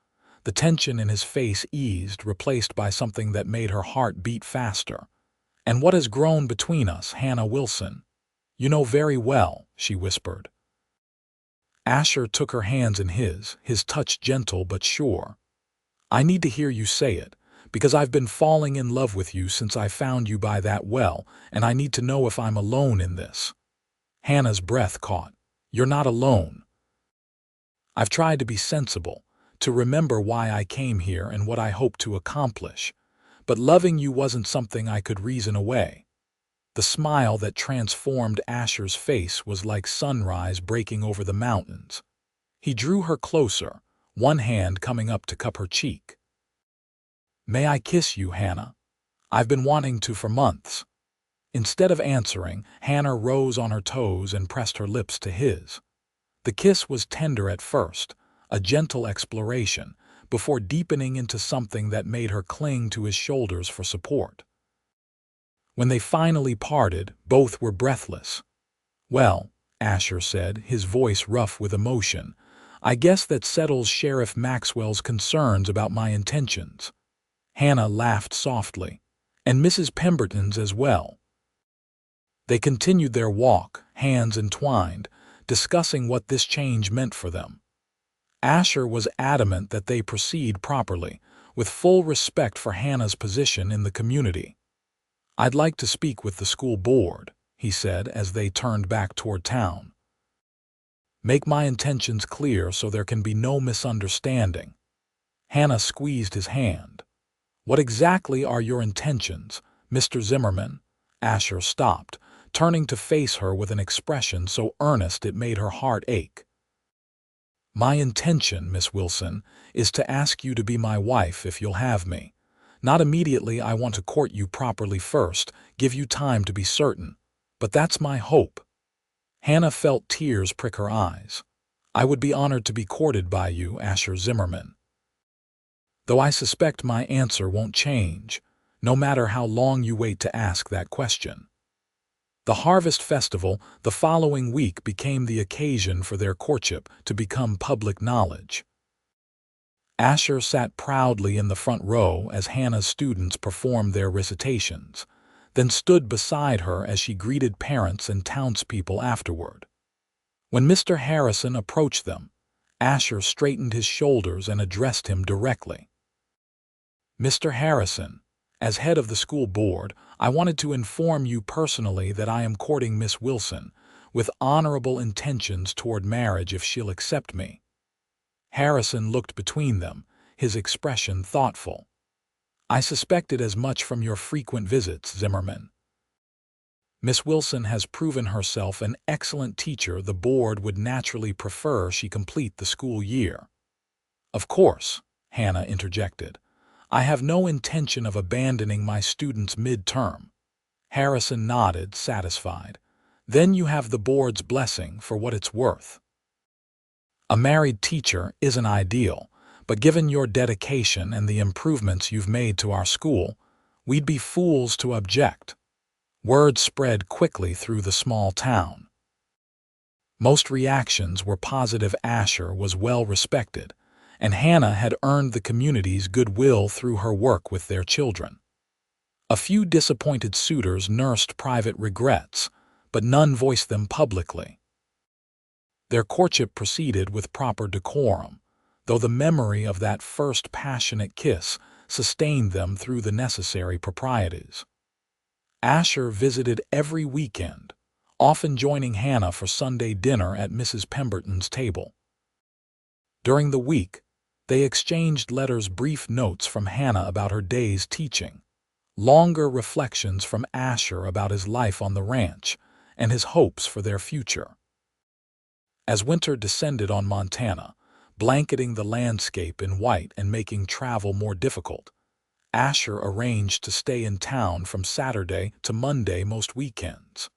The tension in his face eased, replaced by something that made her heart beat faster. And what has grown between us, Hannah Wilson? You know very well, she whispered. Asher took her hands in his touch gentle but sure. I need to hear you say it, because I've been falling in love with you since I found you by that well, and I need to know if I'm alone in this. Hannah's breath caught. You're not alone. I've tried to be sensible, to remember why I came here and what I hope to accomplish, but loving you wasn't something I could reason away. The smile that transformed Asher's face was like sunrise breaking over the mountains. He drew her closer, one hand coming up to cup her cheek. May I kiss you, Hannah? I've been wanting to for months. Instead of answering, Hannah rose on her toes and pressed her lips to his. The kiss was tender at first, a gentle exploration, before deepening into something that made her cling to his shoulders for support. When they finally parted, both were breathless. Well, Asher said, his voice rough with emotion, I guess that settles Sheriff Maxwell's concerns about my intentions. Hannah laughed softly, and Mrs. Pemberton's as well. They continued their walk, hands entwined, discussing what this change meant for them. Asher was adamant that they proceed properly, with full respect for Hannah's position in the community. I'd like to speak with the school board, he said as they turned back toward town. Make my intentions clear so there can be no misunderstanding. Hannah squeezed his hand. What exactly are your intentions, Mr. Zimmerman? Asher stopped, turning to face her with an expression so earnest it made her heart ache. My intention, Miss Wilson, is to ask you to be my wife if you'll have me. Not immediately, I want to court you properly first, give you time to be certain. But that's my hope. Hannah felt tears prick her eyes. I would be honored to be courted by you, Asher Zimmerman. Though I suspect my answer won't change, no matter how long you wait to ask that question. The Harvest Festival the following week became the occasion for their courtship to become public knowledge. Asher sat proudly in the front row as Hannah's students performed their recitations. then stood beside her as she greeted parents and townspeople afterward. When Mr. Harrison approached them, Asher straightened his shoulders and addressed him directly. "Mr. Harrison, as head of the school board, I wanted to inform you personally that I am courting Miss Wilson, with honorable intentions toward marriage if she'll accept me." Harrison looked between them, his expression thoughtful. "I suspected as much from your frequent visits, Zimmerman. Miss Wilson has proven herself an excellent teacher. The board would naturally prefer she complete the school year." "Of course," Hannah interjected. "I have no intention of abandoning my students mid-term." Harrison nodded, satisfied. "Then you have the board's blessing for what it's worth. A married teacher isn't ideal, but given your dedication and the improvements you've made to our school, we'd be fools to object." Word spread quickly through the small town. Most reactions were positive. Asher was well respected, and Hannah had earned the community's goodwill through her work with their children. A few disappointed suitors nursed private regrets, but none voiced them publicly. Their courtship proceeded with proper decorum, though the memory of that first passionate kiss sustained them through the necessary proprieties. Asher visited every weekend, often joining Hannah for Sunday dinner at Mrs. Pemberton's table. During the week, they exchanged letters, brief notes from Hannah about her day's teaching, longer reflections from Asher about his life on the ranch and his hopes for their future. As winter descended on Montana, blanketing the landscape in white and making travel more difficult, Asher arranged to stay in town from Saturday to Monday most weekends.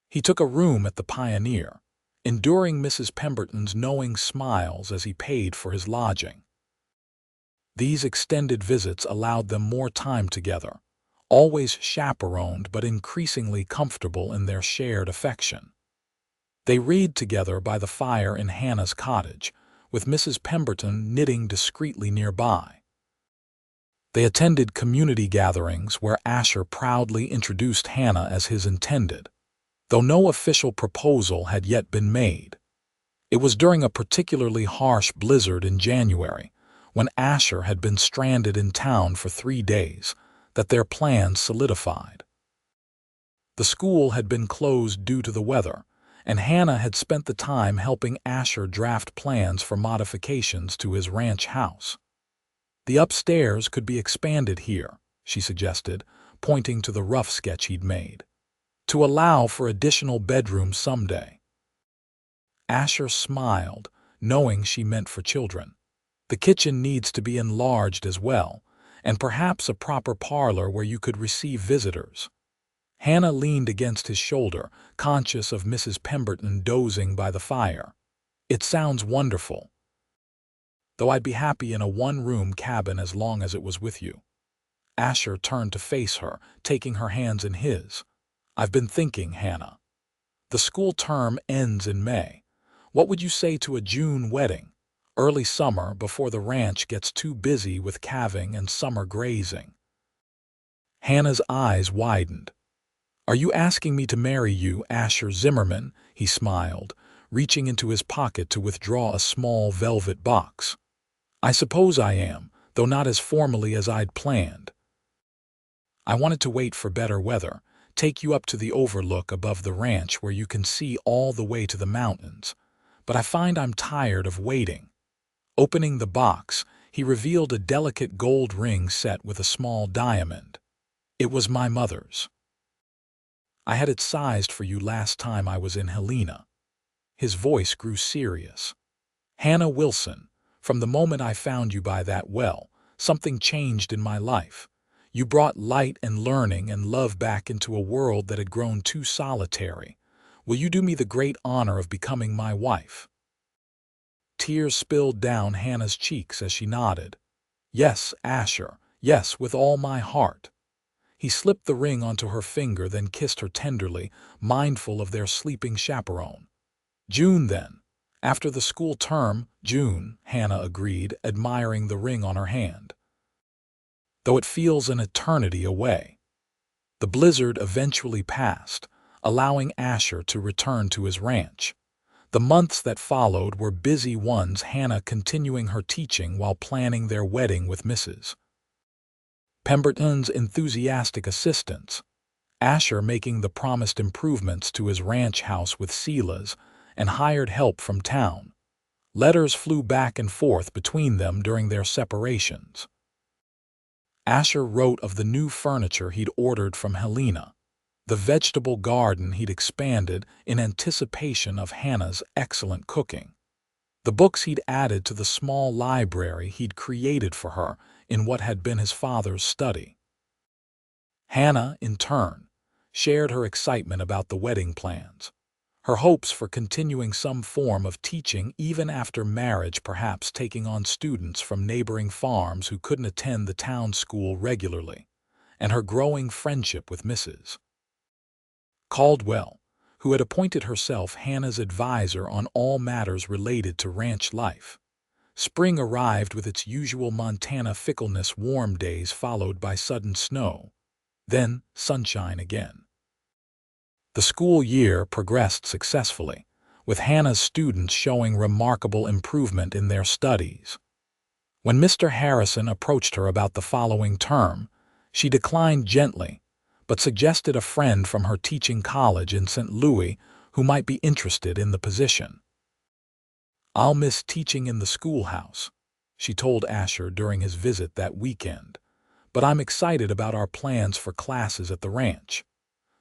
He took a room at the Pioneer, enduring Mrs. Pemberton's knowing smiles as he paid for his lodging. These extended visits allowed them more time together, always chaperoned but increasingly comfortable in their shared affection. They read together by the fire in Hannah's cottage, with Mrs. Pemberton knitting discreetly nearby. They attended community gatherings where Asher proudly introduced Hannah as his intended, though no official proposal had yet been made. It was during a particularly harsh blizzard in January, when Asher had been stranded in town for 3 days, that their plans solidified. The school had been closed due to the weather, and Hannah had spent the time helping Asher draft plans for modifications to his ranch house. "The upstairs could be expanded here," she suggested, pointing to the rough sketch he'd made, "to allow for additional bedrooms someday." Asher smiled, knowing she meant for children. "The kitchen needs to be enlarged as well, and perhaps a proper parlor where you could receive visitors." Hannah leaned against his shoulder, conscious of Mrs. Pemberton dozing by the fire. "It sounds wonderful. Though I'd be happy in a one-room cabin as long as it was with you." Asher turned to face her, taking her hands in his. "I've been thinking, Hannah. The school term ends in May. What would you say to a June wedding, early summer before the ranch gets too busy with calving and summer grazing?" Hannah's eyes widened. "Are you asking me to marry you, Asher Zimmerman?" he smiled, reaching into his pocket to withdraw a small velvet box. "I suppose I am, though not as formally as I'd planned. I wanted to wait for better weather, take you up to the overlook above the ranch where you can see all the way to the mountains, but I find I'm tired of waiting." Opening the box, he revealed a delicate gold ring set with a small diamond. "It was my mother's. I had it sized for you last time I was in Helena." His voice grew serious. "Hannah Wilson, from the moment I found you by that well, something changed in my life. You brought light and learning and love back into a world that had grown too solitary. Will you do me the great honor of becoming my wife?" Tears spilled down Hannah's cheeks as she nodded. "Yes, Asher, yes, with all my heart." He slipped the ring onto her finger, then kissed her tenderly, mindful of their sleeping chaperone. "June, then. After the school term, June," Hannah agreed, admiring the ring on her hand. "Though it feels an eternity away." The blizzard eventually passed, allowing Asher to return to his ranch. The months that followed were busy ones, Hannah continuing her teaching while planning their wedding with Mrs. Pemberton's enthusiastic assistance, Asher making the promised improvements to his ranch house with Sela's and hired help from town. Letters flew back and forth between them during their separations. Asher wrote of the new furniture he'd ordered from Helena, the vegetable garden he'd expanded in anticipation of Hannah's excellent cooking, the books he'd added to the small library he'd created for her in what had been his father's study. Hannah, in turn, shared her excitement about the wedding plans, her hopes for continuing some form of teaching even after marriage, perhaps taking on students from neighboring farms who couldn't attend the town school regularly, and her growing friendship with Mrs. Caldwell, who had appointed herself Hannah's advisor on all matters related to ranch life. Spring arrived with its usual Montana fickleness, warm days followed by sudden snow, then sunshine again. The school year progressed successfully, with Hannah's students showing remarkable improvement in their studies. When Mr. Harrison approached her about the following term, she declined gently, but suggested a friend from her teaching college in St. Louis who might be interested in the position. "I'll miss teaching in the schoolhouse," she told Asher during his visit that weekend, "but I'm excited about our plans for classes at the ranch.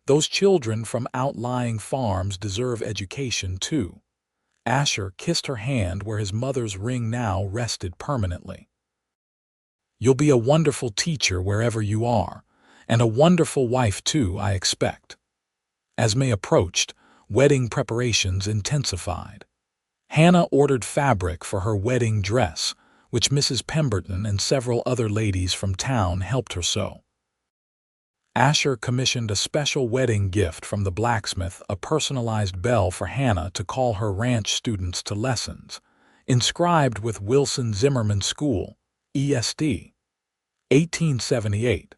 Those children from outlying farms deserve education too." Asher kissed her hand where his mother's ring now rested permanently. "You'll be a wonderful teacher wherever you are, and a wonderful wife too, I expect." As May approached, wedding preparations intensified. Hannah ordered fabric for her wedding dress, which Mrs. Pemberton and several other ladies from town helped her sew. Asher commissioned a special wedding gift from the blacksmith, a personalized bell for Hannah to call her ranch students to lessons, inscribed with Wilson Zimmerman School, ESD, 1878.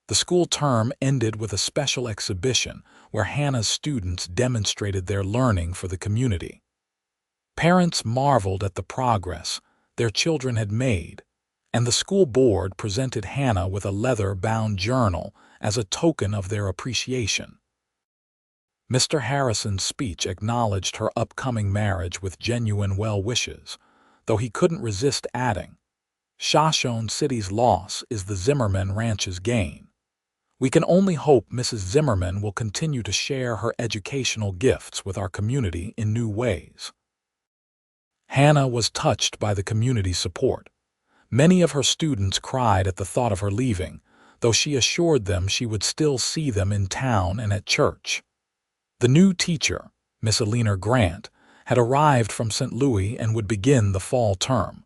The school term ended with a special exhibition where Hannah's students demonstrated their learning for the community. Parents marveled at the progress their children had made, and the school board presented Hannah with a leather-bound journal as a token of their appreciation. Mr. Harrison's speech acknowledged her upcoming marriage with genuine well wishes, though he couldn't resist adding, "Shoshone City's loss is the Zimmerman Ranch's gain. We can only hope Mrs. Zimmerman will continue to share her educational gifts with our community in new ways." Hannah was touched by the community support. Many of her students cried at the thought of her leaving, though she assured them she would still see them in town and at church. The new teacher, Miss Alina Grant, had arrived from St. Louis and would begin the fall term.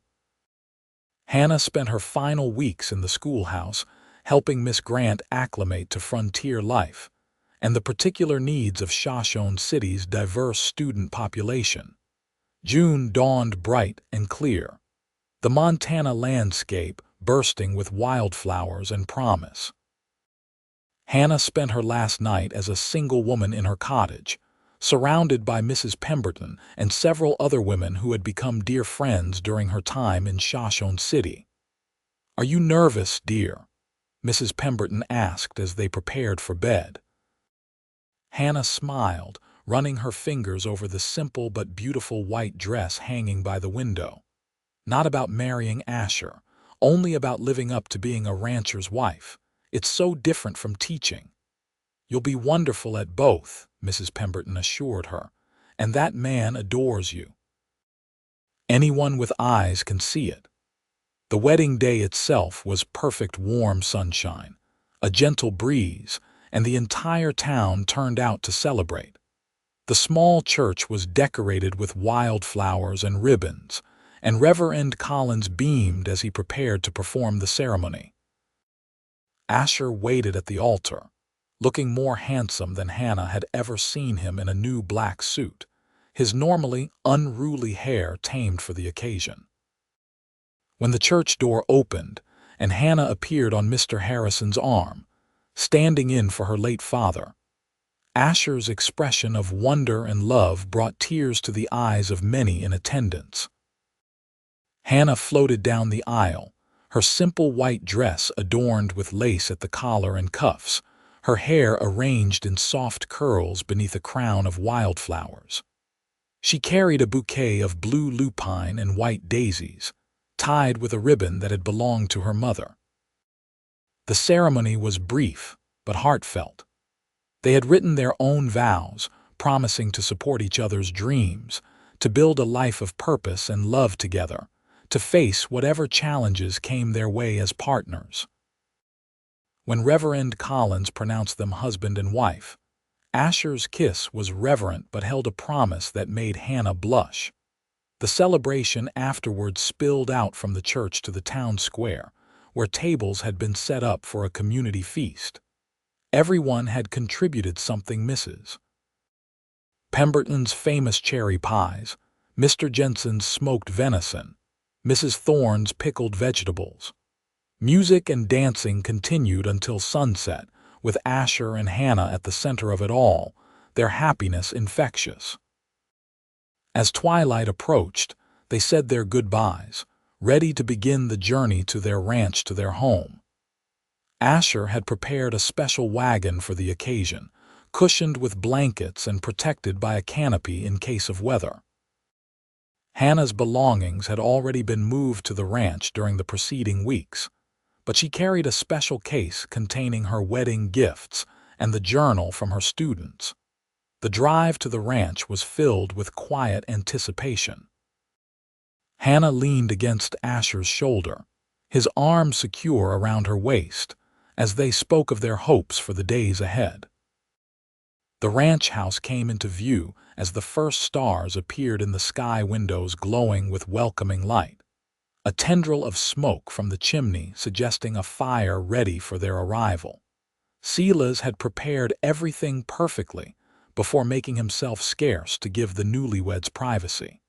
Hannah spent her final weeks in the schoolhouse, helping Miss Grant acclimate to frontier life and the particular needs of Shoshone City's diverse student population. June dawned bright and clear, the Montana landscape bursting with wildflowers and promise. Hannah spent her last night as a single woman in her cottage, surrounded by Mrs. Pemberton and several other women who had become dear friends during her time in Shoshone City. "Are you nervous, dear?" Mrs. Pemberton asked as they prepared for bed. Hannah smiled, running her fingers over the simple but beautiful white dress hanging by the window. "Not about marrying Asher, only about living up to being a rancher's wife. It's so different from teaching." "You'll be wonderful at both," Mrs. Pemberton assured her, "and that man adores you. Anyone with eyes can see it." The wedding day itself was perfect warm sunshine, a gentle breeze, and the entire town turned out to celebrate. The small church was decorated with wildflowers and ribbons, and Reverend Collins beamed as he prepared to perform the ceremony. Asher waited at the altar, looking more handsome than Hannah had ever seen him in a new black suit, his normally unruly hair tamed for the occasion. When the church door opened and Hannah appeared on Mr. Harrison's arm, standing in for her late father. Asher's expression of wonder and love brought tears to the eyes of many in attendance. Hannah floated down the aisle, her simple white dress adorned with lace at the collar and cuffs, her hair arranged in soft curls beneath a crown of wildflowers. She carried a bouquet of blue lupine and white daisies, tied with a ribbon that had belonged to her mother. The ceremony was brief but heartfelt. They had written their own vows, promising to support each other's dreams, to build a life of purpose and love together, to face whatever challenges came their way as partners. When Reverend Collins pronounced them husband and wife, Asher's kiss was reverent but held a promise that made Hannah blush. The celebration afterwards spilled out from the church to the town square, where tables had been set up for a community feast. Everyone had contributed something. Mrs. Pemberton's famous cherry pies, Mr. Jensen's smoked venison, Mrs. Thorne's pickled vegetables. Music and dancing continued until sunset, with Asher and Hannah at the center of it all, their happiness infectious. As twilight approached, they said their goodbyes, ready to begin the journey to their ranch, to their home. Asher had prepared a special wagon for the occasion, cushioned with blankets and protected by a canopy in case of weather. Hannah's belongings had already been moved to the ranch during the preceding weeks, but she carried a special case containing her wedding gifts and the journal from her students. The drive to the ranch was filled with quiet anticipation. Hannah leaned against Asher's shoulder, his arm secure around her waist, as they spoke of their hopes for the days ahead. The ranch house came into view as the first stars appeared in the sky windows, glowing with welcoming light. A tendril of smoke from the chimney suggesting a fire ready for their arrival. Silas had prepared everything perfectly before making himself scarce to give the newlyweds privacy.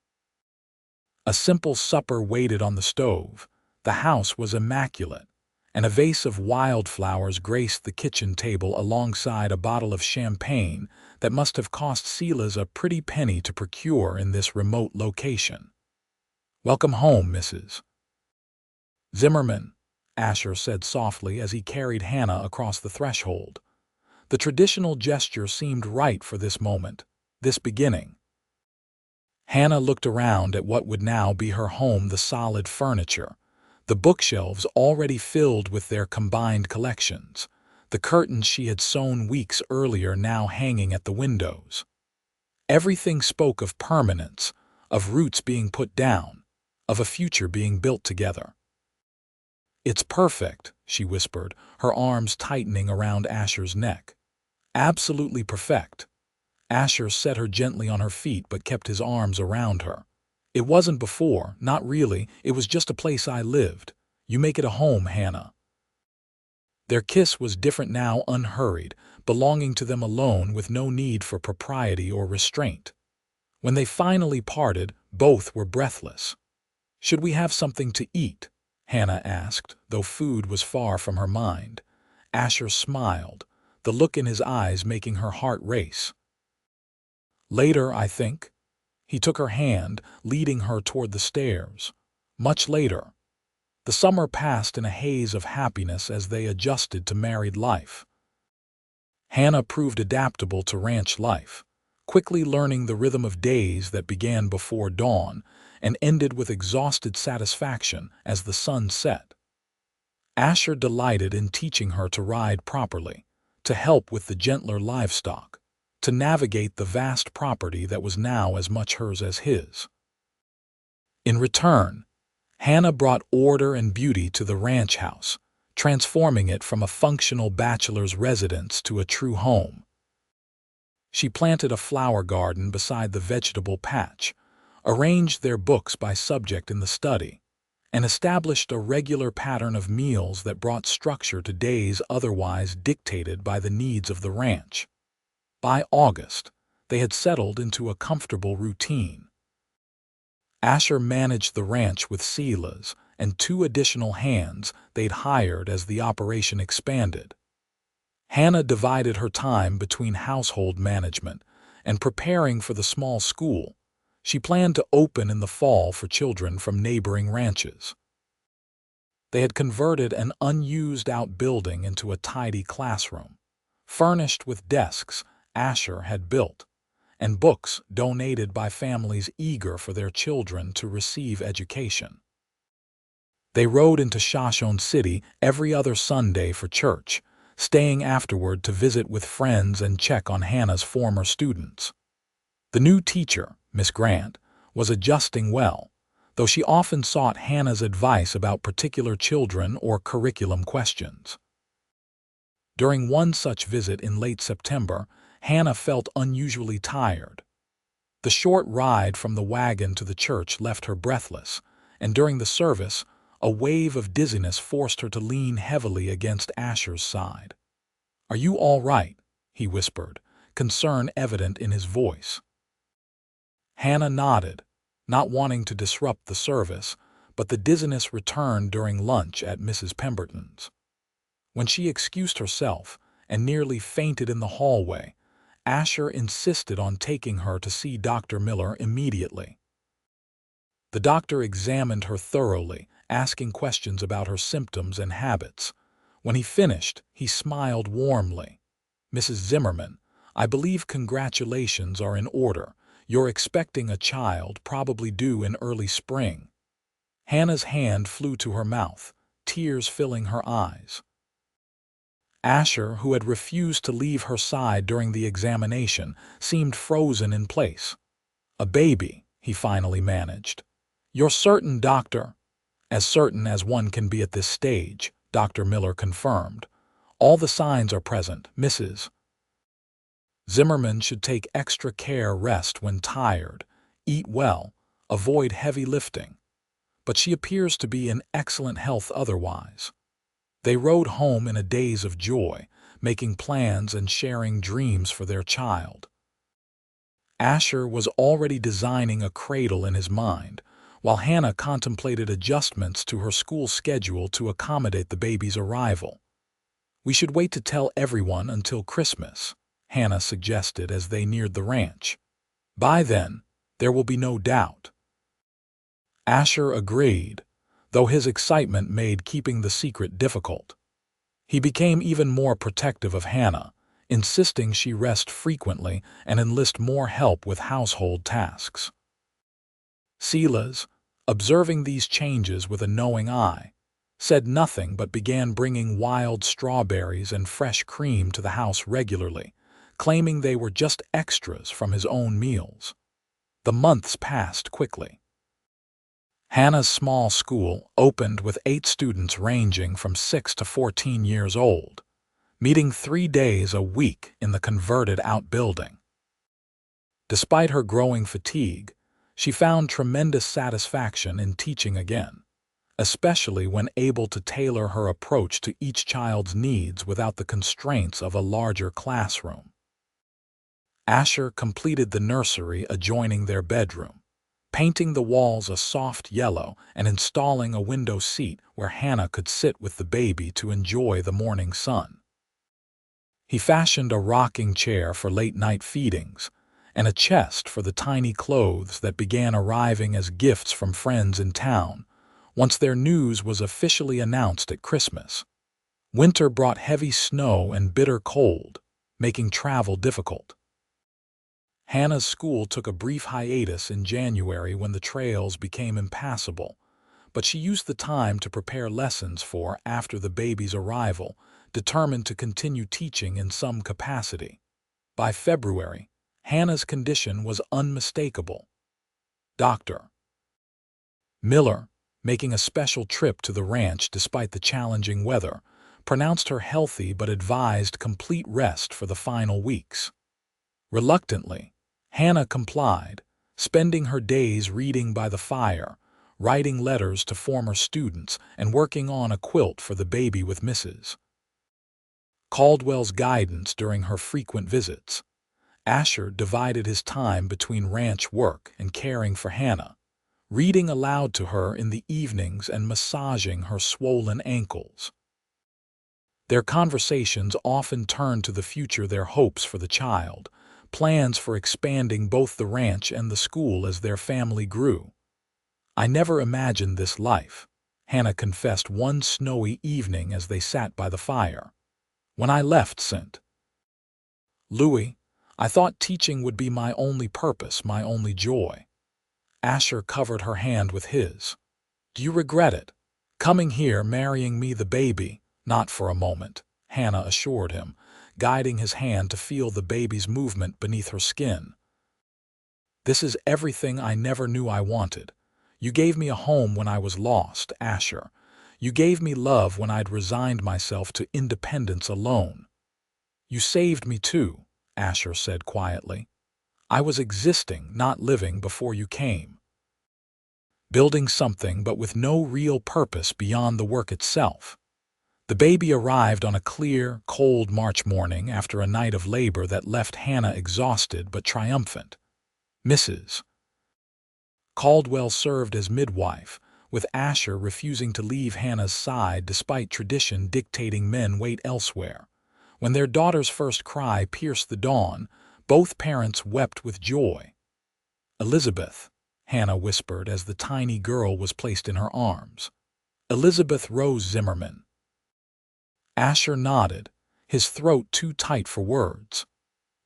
A simple supper waited on the stove. The house was immaculate, and a vase of wildflowers graced the kitchen table alongside a bottle of champagne that must have cost Silas a pretty penny to procure in this remote location. "Welcome home, Mrs. Zimmerman," Asher said softly as he carried Hannah across the threshold. The traditional gesture seemed right for this moment, this beginning. Hannah looked around at what would now be her home, the solid furniture, the bookshelves already filled with their combined collections, the curtains she had sewn weeks earlier now hanging at the windows. Everything spoke of permanence, of roots being put down, of a future being built together. "It's perfect," she whispered, her arms tightening around Asher's neck. "Absolutely perfect." Asher set her gently on her feet but kept his arms around her. "It wasn't before, not really, it was just a place I lived. You make it a home, Hannah." Their kiss was different now, unhurried, belonging to them alone with no need for propriety or restraint. When they finally parted, both were breathless. "Should we have something to eat?" Hannah asked, though food was far from her mind. Asher smiled, the look in his eyes making her heart race. "Later, I think." He took her hand, leading her toward the stairs. Much later. The summer passed in a haze of happiness as they adjusted to married life. Hannah proved adaptable to ranch life, quickly learning the rhythm of days that began before dawn and ended with exhausted satisfaction as the sun set. Asher delighted in teaching her to ride properly, to help with the gentler livestock, to navigate the vast property that was now as much hers as his. In return, Hannah brought order and beauty to the ranch house, transforming it from a functional bachelor's residence to a true home. She planted a flower garden beside the vegetable patch, arranged their books by subject in the study, and established a regular pattern of meals that brought structure to days otherwise dictated by the needs of the ranch. By August, they had settled into a comfortable routine. Asher managed the ranch with Silas and 2 additional hands they'd hired as the operation expanded. Hannah divided her time between household management and preparing for the small school she planned to open in the fall for children from neighboring ranches. They had converted an unused outbuilding into a tidy classroom, furnished with desks Asher had built, and books donated by families eager for their children to receive education. They rode into Shoshone City every other Sunday for church, staying afterward to visit with friends and check on Hannah's former students. The new teacher, Miss Grant, was adjusting well, though she often sought Hannah's advice about particular children or curriculum questions. During one such visit in late September, Hannah felt unusually tired. The short ride from the wagon to the church left her breathless, and during the service, a wave of dizziness forced her to lean heavily against Asher's side. "Are you all right?" he whispered, concern evident in his voice. Hannah nodded, not wanting to disrupt the service, but the dizziness returned during lunch at Mrs. Pemberton's. When she excused herself and nearly fainted in the hallway, Asher insisted on taking her to see Dr. Miller immediately. The doctor examined her thoroughly, asking questions about her symptoms and habits. When he finished, he smiled warmly. "Mrs. Zimmerman, I believe congratulations are in order. You're expecting a child, probably due in early spring." Hannah's hand flew to her mouth, tears filling her eyes. Asher, who had refused to leave her side during the examination, seemed frozen in place. "A baby," he finally managed. "You're certain, doctor?" "As certain as one can be at this stage," Dr. Miller confirmed. "All the signs are present, Mrs. Zimmerman should take extra care, rest when tired, eat well, avoid heavy lifting. But she appears to be in excellent health otherwise." They rode home in a daze of joy, making plans and sharing dreams for their child. Asher was already designing a cradle in his mind, while Hannah contemplated adjustments to her school schedule to accommodate the baby's arrival. "We should wait to tell everyone until Christmas," Hannah suggested as they neared the ranch. "By then, there will be no doubt." Asher agreed, though his excitement made keeping the secret difficult. He became even more protective of Hannah, insisting she rest frequently and enlist more help with household tasks. Silas, observing these changes with a knowing eye, said nothing but began bringing wild strawberries and fresh cream to the house regularly, claiming they were just extras from his own meals. The months passed quickly. Hannah's small school opened with 8 students ranging from 6 to 14 years old, meeting 3 days a week in the converted outbuilding. Despite her growing fatigue, she found tremendous satisfaction in teaching again, especially when able to tailor her approach to each child's needs without the constraints of a larger classroom. Asher completed the nursery adjoining their bedroom, painting the walls a soft yellow and installing a window seat where Hannah could sit with the baby to enjoy the morning sun. He fashioned a rocking chair for late-night feedings and a chest for the tiny clothes that began arriving as gifts from friends in town once their news was officially announced at Christmas. Winter brought heavy snow and bitter cold, making travel difficult. Hannah's school took a brief hiatus in January when the trails became impassable, but she used the time to prepare lessons for after the baby's arrival, determined to continue teaching in some capacity. By February, Hannah's condition was unmistakable. Dr. Miller, making a special trip to the ranch despite the challenging weather, pronounced her healthy but advised complete rest for the final weeks. Reluctantly, Hannah complied, spending her days reading by the fire, writing letters to former students, and working on a quilt for the baby with Mrs. Caldwell's guidance during her frequent visits. Asher divided his time between ranch work and caring for Hannah, reading aloud to her in the evenings and massaging her swollen ankles. Their conversations often turned to the future, their hopes for the child, plans for expanding both the ranch and the school as their family grew. "I never imagined this life," Hannah confessed one snowy evening as they sat by the fire. "When I left St. Louis, I thought teaching would be my only purpose, my only joy." Asher covered her hand with his. "Do you regret it? Coming here, marrying me, the baby?" "Not for a moment," Hannah assured him, guiding his hand to feel the baby's movement beneath her skin. "This is everything I never knew I wanted. You gave me a home when I was lost, Asher. You gave me love when I'd resigned myself to independence alone." "You saved me too," Asher said quietly. "I was existing, not living, before you came. Building something but with no real purpose beyond the work itself." The baby arrived on a clear, cold March morning after a night of labor that left Hannah exhausted but triumphant. Mrs. Caldwell served as midwife, with Asher refusing to leave Hannah's side despite tradition dictating men wait elsewhere. When their daughter's first cry pierced the dawn, both parents wept with joy. "Elizabeth," Hannah whispered as the tiny girl was placed in her arms. "Elizabeth Rose Zimmerman." Asher nodded, his throat too tight for words.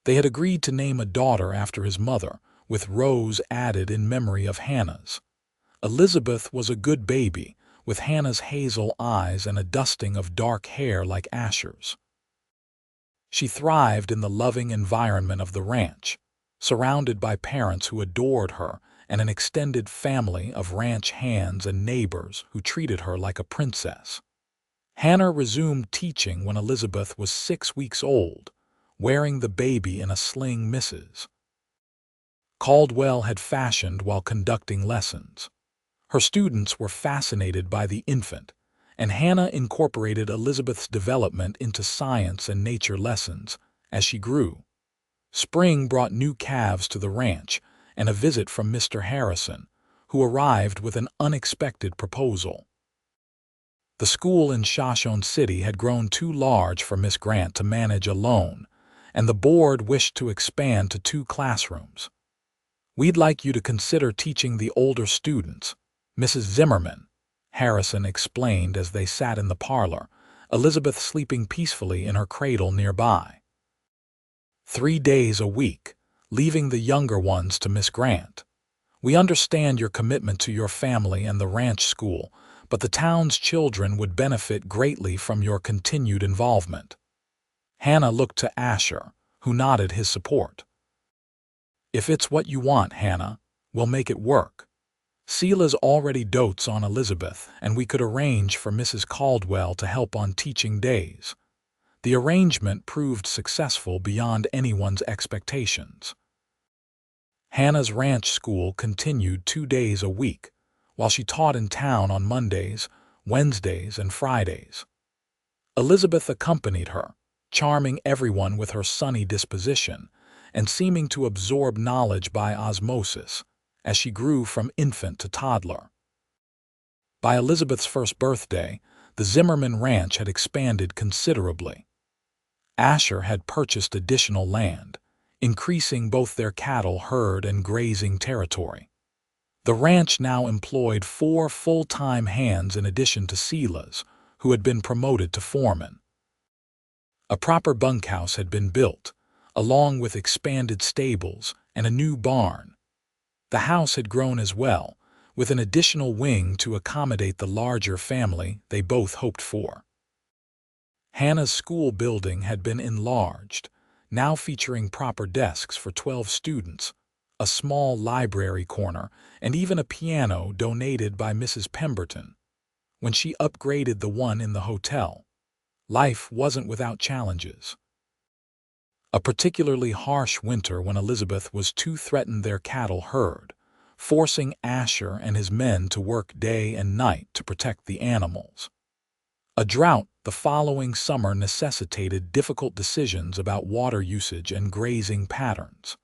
They had agreed to name a daughter after his mother, with Rose added in memory of Hannah's. Elizabeth was a good baby, with Hannah's hazel eyes and a dusting of dark hair like Asher's. She thrived in the loving environment of the ranch, surrounded by parents who adored her and an extended family of ranch hands and neighbors who treated her like a princess. Hannah resumed teaching when Elizabeth was 6 weeks old, wearing the baby in a sling Mrs. Caldwell had fashioned while conducting lessons. Her students were fascinated by the infant, and Hannah incorporated Elizabeth's development into science and nature lessons as she grew. Spring brought new calves to the ranch and a visit from Mr. Harrison, who arrived with an unexpected proposal. The school in Shoshone City had grown too large for Miss Grant to manage alone, and the board wished to expand to 2 classrooms. "We'd like you to consider teaching the older students, Mrs. Zimmerman," Harrison explained as they sat in the parlor, Elizabeth sleeping peacefully in her cradle nearby. 3 days a week, leaving the younger ones to Miss Grant. "We understand your commitment to your family and the ranch school, but the town's children would benefit greatly from your continued involvement." Hannah looked to Asher, who nodded his support. "If it's what you want, Hannah, we'll make it work. Sela's already dotes on Elizabeth, and we could arrange for Mrs. Caldwell to help on teaching days." The arrangement proved successful beyond anyone's expectations. Hannah's ranch school continued 2 days a week, while she taught in town on Mondays, Wednesdays, and Fridays. Elizabeth accompanied her, charming everyone with her sunny disposition and seeming to absorb knowledge by osmosis as she grew from infant to toddler. By Elizabeth's first birthday, the Zimmerman ranch had expanded considerably. Asher had purchased additional land, increasing both their cattle herd and grazing territory. The ranch now employed 4 full-time hands in addition to Sela's, who had been promoted to foreman. A proper bunkhouse had been built, along with expanded stables and a new barn. The house had grown as well, with an additional wing to accommodate the larger family they both hoped for. Hannah's school building had been enlarged, now featuring proper desks for 12 students, a small library corner, and even a piano donated by Mrs. Pemberton. When she upgraded the one in the hotel, life wasn't without challenges. A particularly harsh winter when Elizabeth was to threaten their cattle herd, forcing Asher and his men to work day and night to protect the animals. A drought the following summer necessitated difficult decisions about water usage and grazing patterns.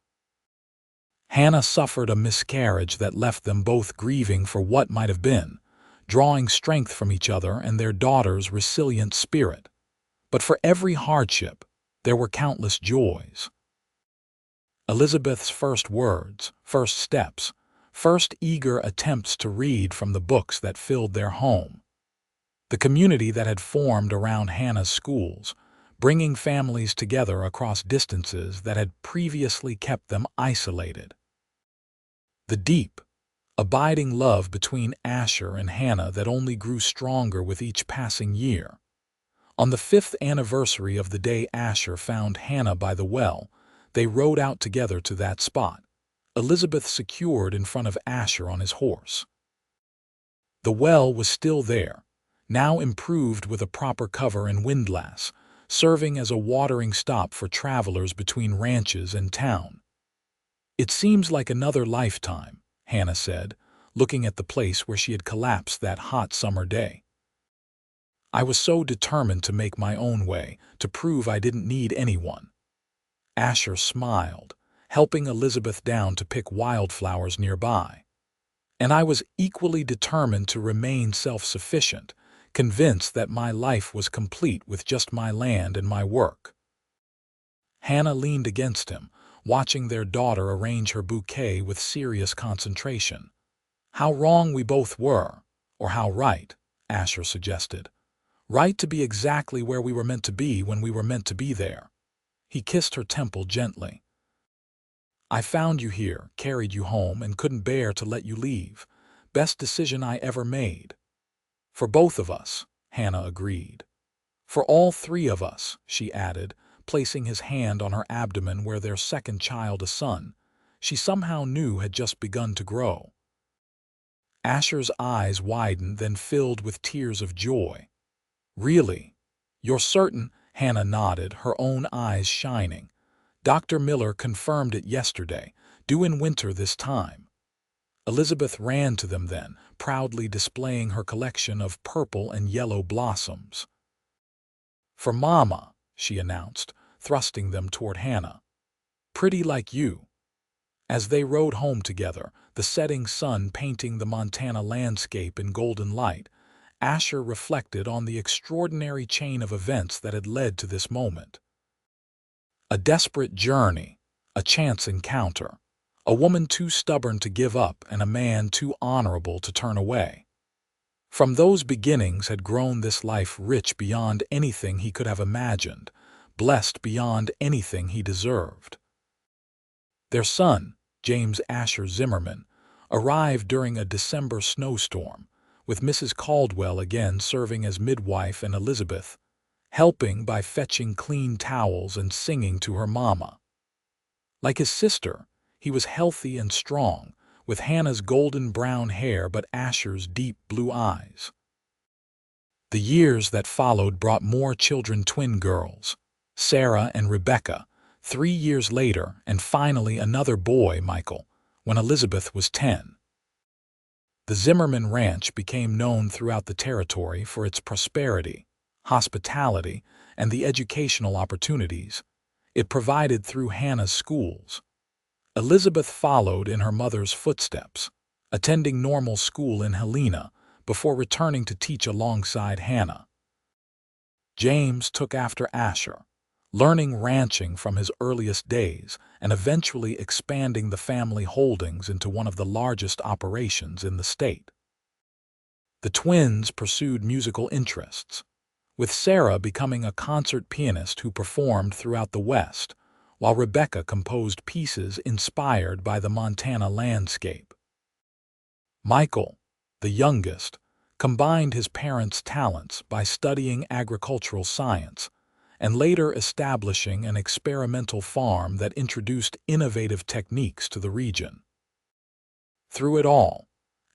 Hannah suffered a miscarriage that left them both grieving for what might have been, drawing strength from each other and their daughter's resilient spirit. But for every hardship, there were countless joys. Elizabeth's first words, first steps, first eager attempts to read from the books that filled their home. The community that had formed around Hannah's schools, bringing families together across distances that had previously kept them isolated. The deep, abiding love between Asher and Hannah that only grew stronger with each passing year. On the 5th anniversary of the day Asher found Hannah by the well, they rode out together to that spot, Elizabeth secured in front of Asher on his horse. The well was still there, now improved with a proper cover and windlass, serving as a watering stop for travelers between ranches and town. "It seems like another lifetime," Hannah said, looking at the place where she had collapsed that hot summer day. "I was so determined to make my own way, to prove I didn't need anyone." Asher smiled, helping Elizabeth down to pick wildflowers nearby. "And I was equally determined to remain self-sufficient, convinced that my life was complete with just my land and my work." Hannah leaned against him, watching their daughter arrange her bouquet with serious concentration. "How wrong we both were, or how right," Asher suggested. "Right to be exactly where we were meant to be when we were meant to be there." He kissed her temple gently. "I found you here, carried you home, and couldn't bear to let you leave. Best decision I ever made." "For both of us," Hannah agreed. "For all three of us," she added, placing his hand on her abdomen where their second child, a son, she somehow knew had just begun to grow. Asher's eyes widened, then filled with tears of joy. "Really? You're certain?" Hannah nodded, her own eyes shining. "Dr. Miller confirmed it yesterday, due in winter this time." Elizabeth ran to them then, proudly displaying her collection of purple and yellow blossoms. "For Mama," she announced, thrusting them toward Hannah. "Pretty like you." As they rode home together, the setting sun painting the Montana landscape in golden light, Asher reflected on the extraordinary chain of events that had led to this moment. A desperate journey, a chance encounter, a woman too stubborn to give up and a man too honorable to turn away. From those beginnings had grown this life rich beyond anything he could have imagined, blessed beyond anything he deserved. Their son, James Asher Zimmerman, arrived during a December snowstorm, with Mrs. Caldwell again serving as midwife and Elizabeth, helping by fetching clean towels and singing to her mama. Like his sister, he was healthy and strong, with Hannah's golden brown hair but Asher's deep blue eyes. The years that followed brought more children, twin girls, Sarah and Rebecca, 3 years later, and finally another boy, Michael, when Elizabeth was 10. The Zimmerman Ranch became known throughout the territory for its prosperity, hospitality, and the educational opportunities it provided through Hannah's schools. Elizabeth followed in her mother's footsteps, attending normal school in Helena before returning to teach alongside Hannah. James took after Asher, learning ranching from his earliest days and eventually expanding the family holdings into one of the largest operations in the state. The twins pursued musical interests, with Sarah becoming a concert pianist who performed throughout the West, while Rebecca composed pieces inspired by the Montana landscape. Michael, the youngest, combined his parents' talents by studying agricultural science and later establishing an experimental farm that introduced innovative techniques to the region. Through it all,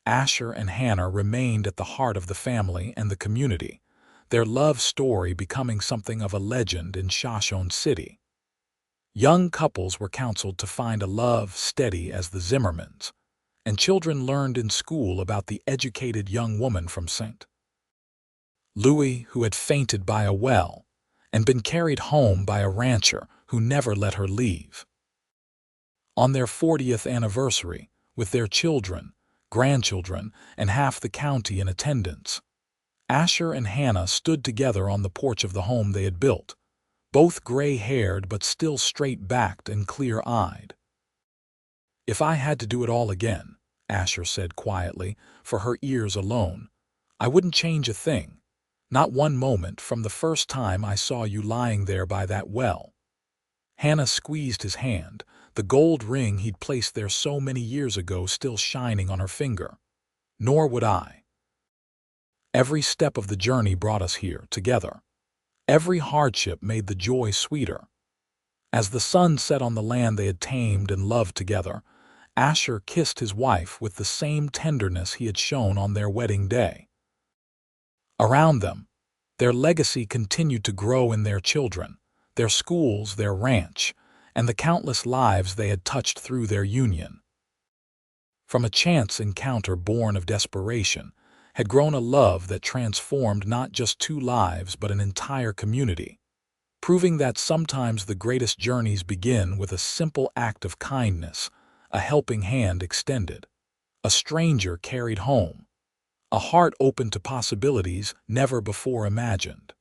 Asher and Hannah remained at the heart of the family and the community, their love story becoming something of a legend in Shoshone City. Young couples were counseled to find a love steady as the Zimmermans, and children learned in school about the educated young woman from St. Louis who had fainted by a well and been carried home by a rancher who never let her leave. On their 40th anniversary, with their children, grandchildren, and half the county in attendance, Asher and Hannah stood together on the porch of the home they had built, both gray-haired but still straight-backed and clear-eyed. "If I had to do it all again," Asher said quietly, for her ears alone, "I wouldn't change a thing. Not one moment from the first time I saw you lying there by that well." Hannah squeezed his hand, the gold ring he'd placed there so many years ago still shining on her finger. "Nor would I. Every step of the journey brought us here, together. Every hardship made the joy sweeter." As the sun set on the land they had tamed and loved together, Asher kissed his wife with the same tenderness he had shown on their wedding day. Around them, their legacy continued to grow in their children, their schools, their ranch, and the countless lives they had touched through their union. From a chance encounter born of desperation had grown a love that transformed not just two lives but an entire community, proving that sometimes the greatest journeys begin with a simple act of kindness, a helping hand extended, a stranger carried home, a heart open to possibilities never before imagined.